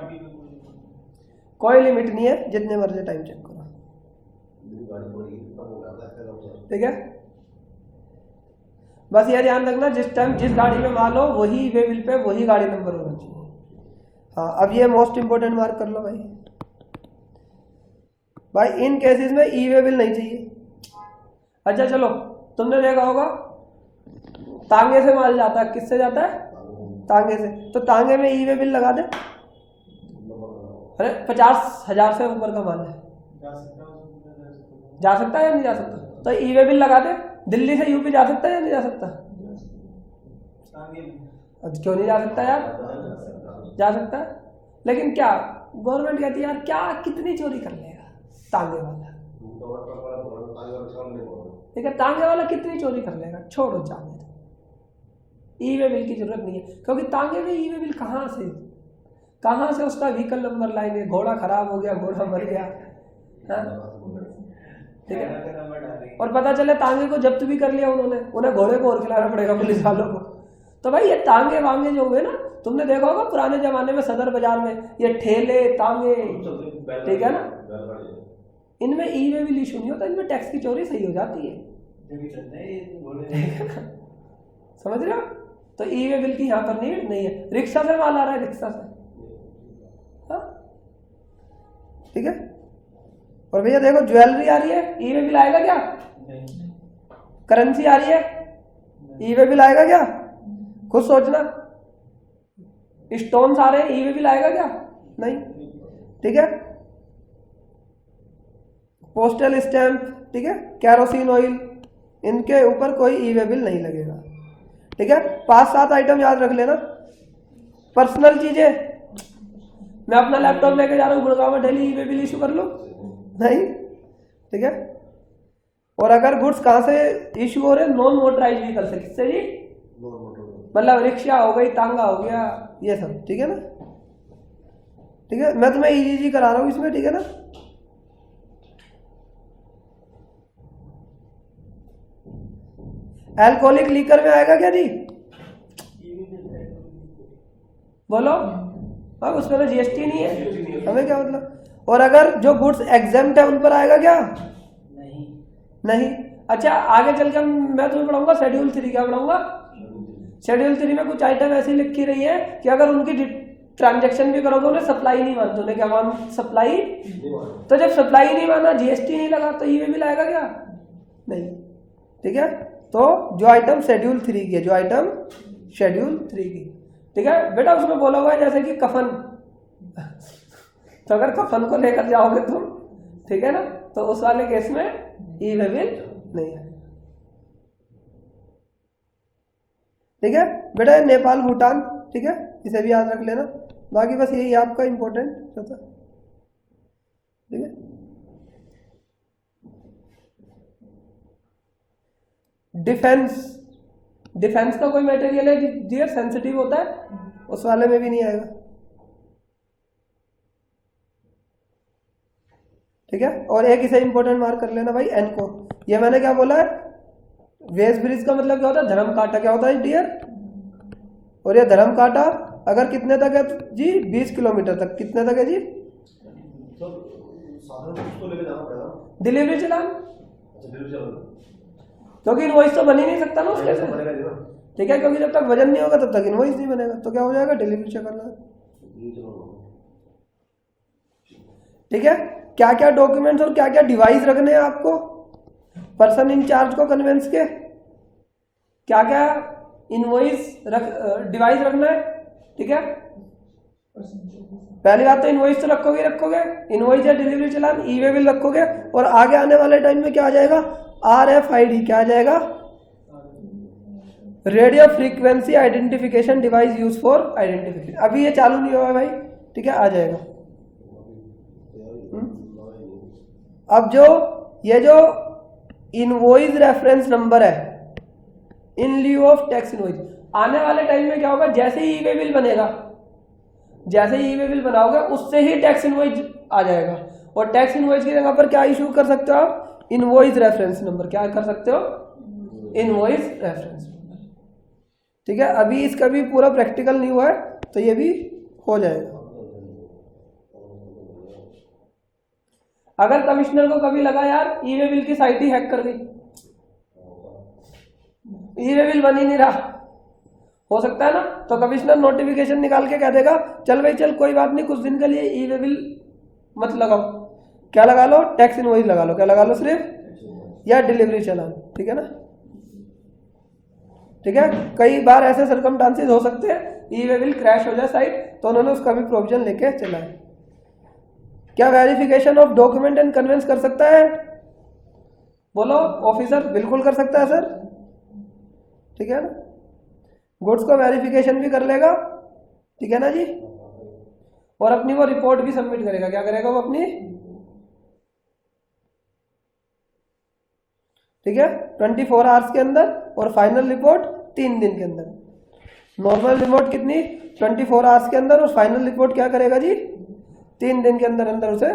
कोई लिमिट नहीं है, जितने मर्जी टाइम चेक करो, ठीक है। बस ये ध्यान रखना जिस टाइम जिस गाड़ी में माल हो वही वे बिल पे वही गाड़ी नंबर होना चाहिए। हाँ, अब ये मोस्ट इंपोर्टेंट मार्क कर लो भाई। भाई इन केसेस में ई वे बिल नहीं चाहिए। अच्छा चलो, तुमने देखा होगा तांगे से माल जाता है, किससे जाता है? तांगे से। तो तांगे में ई वे बिल लगा दे। अरे 50,000 से ऊपर का माल है, जा सकता है या नहीं जा सकता? तो ई वे बिल लगा दे। दिल्ली से यूपी जा सकता है या नहीं जा सकता? क्यों नहीं जा सकता यार? जा सकता है। लेकिन क्या गवर्नमेंट कहती है यार क्या कितनी चोरी कर लेगा तांगे वाला, ठीक है, तांगे वाला कितनी चोरी कर लेगा, छोड़ो जाने दो, ई वे बिल की जरूरत नहीं है। क्योंकि तांगे में ई वे बिल कहाँ से उसका व्हीकल नंबर लाएंगे? घोड़ा खराब हो गया, घोड़ा मर गया, ठीक है। और पता चले तांगे को जब्त भी कर लिया उन्होंने, उन्हें घोड़े को और खिलाना पड़ेगा पुलिस वालों को। तो भाई ये तांगे वांगे जो हुए ना, तुमने देखा होगा पुराने जमाने में सदर बाजार में ये ठेले तांगे, ठीक है ना, इनमें ई वे बिल इशू नहीं होता, इनमें टैक्स की चोरी सही हो जाती है, समझ रहे हो। तो ई वे बिल की यहाँ पर नीड नहीं है। रिक्शा से माल आ रहा है, रिक्शा से, ठीक है। और भैया देखो ज्वेलरी आ रही है, ई वे बिल आएगा क्या? करेंसी आ रही है, ई वे बिल आएगा क्या? खुद सोचना। स्टोन्स आ रहे हैं, ई वे बिल आएगा क्या? नहीं, ठीक है। पोस्टल स्टैंप, ठीक है, कैरोसिन ऑयल, इनके ऊपर कोई ई वे बिल नहीं लगेगा, ठीक है। 5-7 आइटम याद रख लेना। पर्सनल चीजें, मैं अपना लैपटॉप लेके जा रहा हूँ गुड़गांव में, डेली ई वे बिल इशू कर लो? नहीं, ठीक है। और अगर गुड्स कहाँ से इशू हो रहे हैं? नॉन मोटराइज व्हीकल से। किससे जी? मतलब रिक्शा हो गई, तांगा हो गया, ये सब, ठीक है ना, ठीक है। मैं तुम्हें ईजी करा रहा हूँ इसमें, ठीक है ना। अल्कोहलिक लीकर में आएगा क्या जी? बोलो। अब उसमें तो जीएसटी नहीं है, हमें क्या मतलब। और अगर जो गुड्स एग्जेम्प्ट है उन पर आएगा क्या? नहीं। अच्छा, आगे चल के मैं तुम्हें पढ़ाऊंगा शेड्यूल 3। क्या पढ़ाऊंगा? शेड्यूल 3 में कुछ आइटम ऐसी लिखी रही है कि अगर उनकी ट्रांजैक्शन भी करोगे उन्हें सप्लाई नहीं मानते, उन्हें क्या मान? सप्लाई। तो जब सप्लाई नहीं माना, जीएसटी नहीं लगा, तो ई वे बिल आएगा क्या? नहीं, ठीक है। तो जो आइटम शेड्यूल 3 की है, जो आइटम शेड्यूल 3 की, ठीक है बेटा, उसमें बोला हुआ है जैसे कि कफन, तो अगर कफन को लेकर जाओगे तुम, ठीक है ना, तो उस वाले केस में ई वे बिल नहीं है, ठीक है बेटा। नेपाल भूटान, ठीक है, इसे भी याद रख लेना। बाकी बस यही आपका इंपॉर्टेंट होता, ठीक है। डिफेंस का कोई मटेरियल है जी सेंसिटिव होता है, उस वाले में भी नहीं आएगा, ठीक है। और एक इसे इंपॉर्टेंट मार्क कर लेना भाई, एन को। ये मैंने क्या बोला है? वेस्ट ब्रिज का मतलब क्या होता है? धर्म कांटा। क्या होता है डियर? और ये धर्म कांटा अगर कितने तक है जी? 20 किलोमीटर तक। कितने तक है जी? डिलीवरी चलान, क्योंकि इनवॉइस तो बन ही नहीं सकता ना उसके से, ठीक है, क्योंकि जब तक वजन नहीं होगा तब तक इनवॉइस नहीं बनेगा। तो क्या हो जाएगा? डिलीवरी चेक करना, ठीक है। क्या क्या डॉक्यूमेंट्स और क्या क्या डिवाइस रखने हैं आपको पर्सन इंचार्ज को कन्वेंस के? क्या क्या इनवॉइस डिवाइस रखना है, ठीक है। पहली बात तो इनवॉइस तो रखोगे, इनवॉइस या डिलीवरी चलान, ई वे बिल रखोगे। और आगे आने वाले टाइम में क्या आ जाएगा? RFID। क्या आ जाएगा? Radio frequency identification device use for identification. अभी ये चालू नहीं हुआ भाई, ठीक है, आ जाएगा। अब जो इनवॉइस रेफरेंस नंबर है इन ल्यू ऑफ टैक्स इनवॉइस। आने वाले टाइम में क्या होगा, जैसे ही ई वे बिल बनेगा, जैसे ही ई वे बिल बनाओगे उससे ही टैक्स इनवॉइस आ जाएगा, और टैक्स इनवॉइस की जगह पर क्या इशू कर सकते हो आप, इनवॉइस रेफरेंस नंबर। क्या कर सकते हो, इनवॉइस रेफरेंस नंबर। ठीक है, अभी इसका भी पूरा प्रैक्टिकल नहीं हुआ है तो ये भी हो जाएगा। अगर कमिश्नर को कभी लगा यार ई वे बिल की साइट ही हैक कर दी, ई वे बिल बन ही नहीं रहा, हो सकता है ना, तो कमिश्नर नोटिफिकेशन निकाल के कह देगा चल भाई चल कोई बात नहीं, कुछ दिन के लिए ई वे बिल मत लगाओ, क्या लगा लो, टैक्स इनवॉइस लगा लो। क्या लगा लो, सिर्फ या डिलीवरी चालान। ठीक है ना, ठीक है। कई बार ऐसे सर्कमस्टांसेस हो सकते हैं ई वे बिल क्रैश हो जाए साइट, तो उन्होंने उसका भी प्रोविजन लेके चला है। क्या verification of document and conveyance कर सकता है, बोलो ऑफिसर, बिल्कुल कर सकता है सर। ठीक है ना, गुड्स को वेरिफिकेशन भी कर लेगा, ठीक है ना जी, और अपनी वो रिपोर्ट भी सबमिट करेगा। क्या करेगा वो अपनी, ठीक है, 24 आवर्स के अंदर, और फाइनल रिपोर्ट 3 दिन के अंदर। नॉर्मल रिपोर्ट कितनी, 24 आवर्स के अंदर, और फाइनल रिपोर्ट क्या करेगा जी, 3 दिन के अंदर अंदर उसे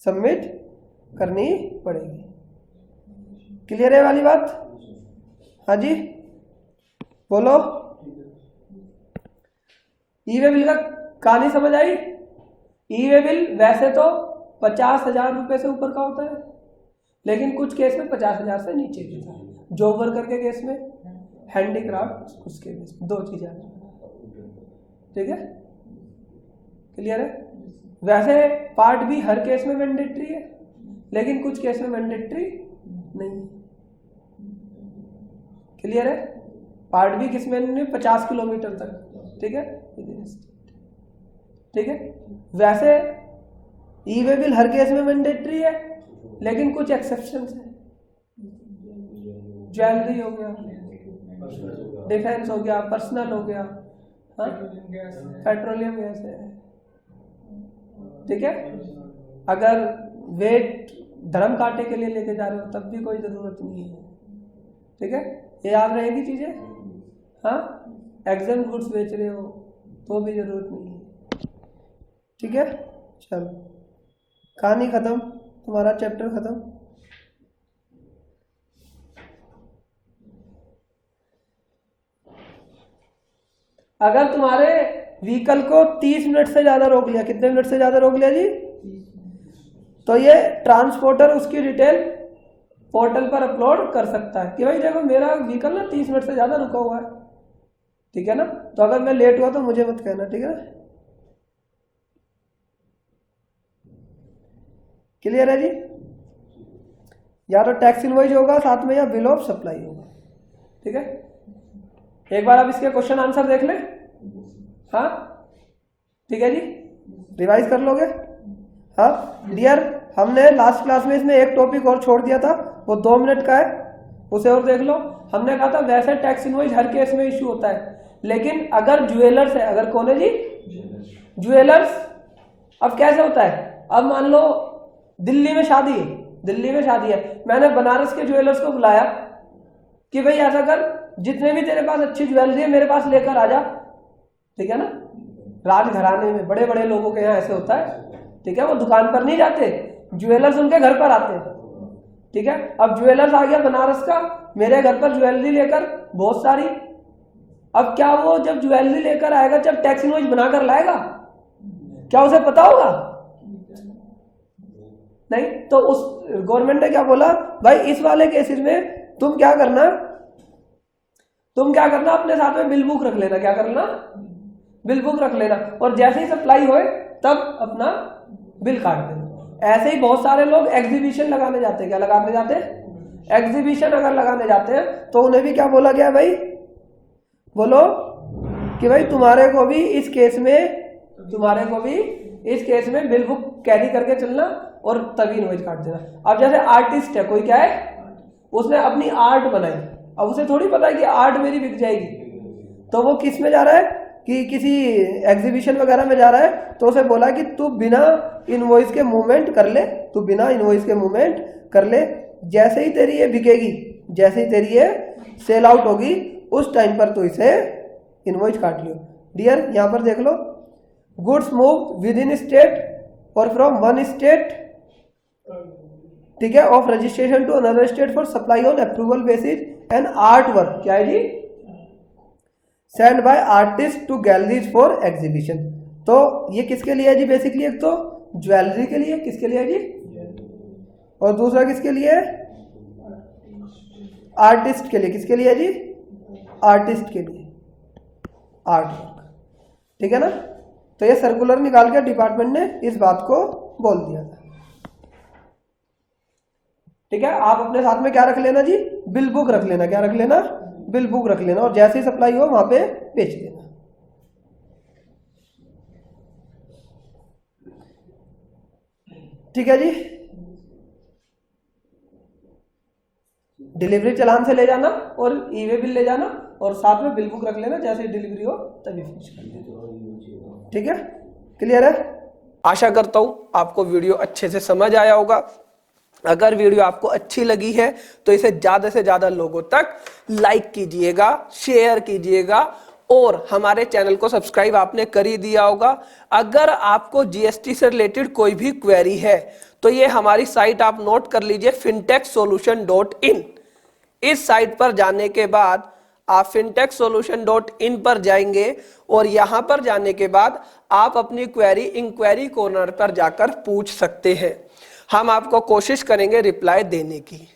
सबमिट करनी पड़ेगी। क्लियर है वाली बात, हाँ जी बोलो। ई वे बिल का कहानी समझ आई। ई वे बिल वैसे तो 50,000 रुपए से ऊपर का होता है, लेकिन कुछ केस में 50,000 से नीचे भी था। जॉब वर्कर के केस में, हैंडीक्राफ्ट उसके केस में, 2 चीजें। ठीक है, क्लियर है। वैसे पार्ट भी हर केस में मैंडेटरी है, लेकिन कुछ केस में मैंडेटरी नहीं। क्लियर है, पार्ट भी किस में 50 किलोमीटर तक। ठीक है, ठीक है। वैसे ई वे बिल हर केस में मैंडेटरी है, लेकिन कुछ एक्सेप्शंस है। ज्वेलरी हो गया, डिफेंस हो गया, पर्सनल हो गया, हाँ, पेट्रोलियम गैस है। ठीक है, अगर वेट धर्म कांटे के लिए लेके जा रहे हो तब भी कोई जरूरत नहीं है। ठीक है, ये याद रहेगी चीजें। हाँ, एग्जाम गुड्स बेच रहे हो तो भी जरूरत नहीं है। ठीक है, चलो कहानी खत्म, तुम्हारा चैप्टर खत्म। अगर तुम्हारे व्हीकल को 30 मिनट से ज्यादा रोक लिया, कितने मिनट से ज्यादा रोक लिया जी, तो ये ट्रांसपोर्टर उसकी डिटेल पोर्टल पर अपलोड कर सकता है कि भाई देखो मेरा व्हीकल ना 30 मिनट से ज्यादा रुका हुआ है। ठीक है ना, तो अगर मैं लेट हुआ तो मुझे मत कहना। ठीक है ना, क्लियर है जी। या तो टैक्स इनवॉइस होगा साथ में, या बिल ऑफ सप्लाई होगा। ठीक है, एक बार आप इसके क्वेश्चन आंसर देख ले। हाँ ठीक है जी, रिवाइज कर लोगे। हाँ डियर, हमने लास्ट क्लास में इसमें एक टॉपिक और छोड़ दिया था, वो 2 मिनट का है, उसे और देख लो। हमने कहा था वैसे टैक्स इनवॉइस हर केस में इशू होता है, लेकिन अगर ज्वेलर्स है, अगर कौन है जी, ज्वेलर्स। अब कैसे होता है, अब मान लो दिल्ली में शादी है, दिल्ली में शादी है, मैंने बनारस के ज्वेलर्स को बुलाया कि भाई ऐसा कर, जितने भी तेरे पास अच्छी ज्वेलरी है मेरे पास लेकर आ जा। ठीक है ना, राजघराने में बड़े बड़े लोगों के यहाँ ऐसे होता है। ठीक है, वो दुकान पर नहीं जाते, ज्वेलर्स उनके घर पर आते हैं। ठीक है, अब ज्वेलर्स आ गया बनारस का मेरे घर पर ज्वेलरी लेकर बहुत सारी। अब क्या वो जब ज्वेलरी लेकर आएगा, जब टैक्स इनवॉइस बनाकर लाएगा, क्या उसे पता होगा? नहीं। तो उस गवर्नमेंट ने क्या बोला, भाई इस वाले केसेस में तुम क्या करना, अपने साथ में बिल बुक रख लेना। क्या करना, बिल बुक रख लेना, और जैसे ही सप्लाई होए तब अपना बिल काट देना। ऐसे ही बहुत सारे लोग एग्जीबिशन लगाने जाते हैं। क्या लगाने जाते हैं, एग्जीबिशन अगर लगाने जाते हैं तो उन्हें भी क्या बोला गया भाई, बोलो कि भाई तुम्हारे को भी इस केस में बिल बुक कैरी करके चलना और तभी इनवॉइस काट देना। अब जैसे आर्टिस्ट है कोई, क्या है, उसने अपनी आर्ट बनाई, अब उसे थोड़ी पता है कि आर्ट मेरी बिक जाएगी, तो वो किस में जा रहा है कि किसी एग्जीबिशन वगैरह में जा रहा है, तो उसे बोला कि तू बिना इनवॉइस के मूवमेंट कर ले, जैसे ही तेरी ये बिकेगी, जैसे ही तेरी ये सेल आउट होगी, उस टाइम पर तो इसे इनवॉइस काट लियो। डियर यहाँ पर देख लो, goods move within state or from one state, ठीक है, of registration to another state for supply on approval basis and art work, क्या है जी, send by artist to galleries for exhibition. तो ये किसके लिए है जी, बेसिकली एक तो ज्वेलरी के लिए, किसके लिए है जी, और दूसरा किसके लिए है, आर्टिस्ट के लिए, किसके लिए है जी, आर्टिस्ट के लिए, आर्ट वर्क, ठीक है ना। तो ये सर्कुलर निकाल के डिपार्टमेंट ने इस बात को बोल दिया था, ठीक है। आप अपने साथ में क्या रख लेना जी, बिल बुक रख लेना, क्या रख लेना, बिल बुक रख लेना, और जैसे ही सप्लाई हो वहां पे बेच देना, ठीक है जी। डिलीवरी चालान से ले जाना और ई-वे बिल ले जाना, और साथ में बिल बुक रख लेना, जैसे डिलीवरी हो तभी फिनिश कर लेना, ठीक है, क्लियर है। आशा करता हूं आपको वीडियो अच्छे से समझ आया होगा। अगर वीडियो आपको अच्छी लगी है तो इसे ज्यादा से ज्यादा लोगों तक लाइक कीजिएगा, शेयर कीजिएगा, और हमारे चैनल को सब्सक्राइब आपने कर ही दिया होगा। अगर आपको जीएसटी से रिलेटेड कोई भी क्वेरी है तो ये हमारी साइट आप नोट कर लीजिए, fintechsolution.in। इस साइट पर जाने के बाद आप fintechsolution.in पर जाएंगे, और यहां पर जाने के बाद आप अपनी क्वेरी इंक्वायरी कॉर्नर पर जाकर पूछ सकते हैं। हम आपको कोशिश करेंगे रिप्लाई देने की।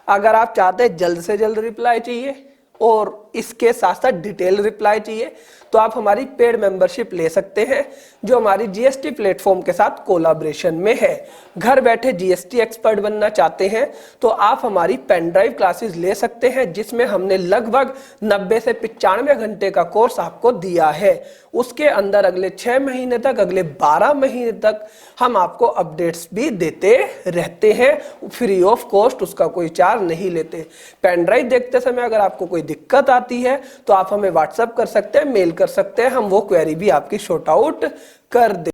अगर आप चाहते हैं जल्द से जल्द रिप्लाई चाहिए और इसके साथ साथ डिटेल रिप्लाई चाहिए, तो आप हमारी पेड मेंबरशिप ले सकते हैं, जो हमारी जीएसटी प्लेटफॉर्म के साथ कोलैबोरेशन में है। घर बैठे जीएसटी एक्सपर्ट बनना चाहते हैं तो आप हमारी पेन ड्राइव क्लासेस ले सकते हैं, जिसमें हमने लगभग 90 से 95 घंटे का कोर्स आपको दिया है। उसके अंदर अगले 6 महीने तक, अगले 12 महीने तक हम आपको अपडेट्स भी देते रहते हैं, फ्री ऑफ कॉस्ट, उसका कोई चार्ज नहीं लेते। पेन ड्राइव देखते समय अगर आपको कोई दिक्कत आती है तो आप हमें व्हाट्सएप कर सकते हैं, मेल कर सकते हैं, हम वो क्वेरी भी आपकी शॉर्ट आउट कर दे।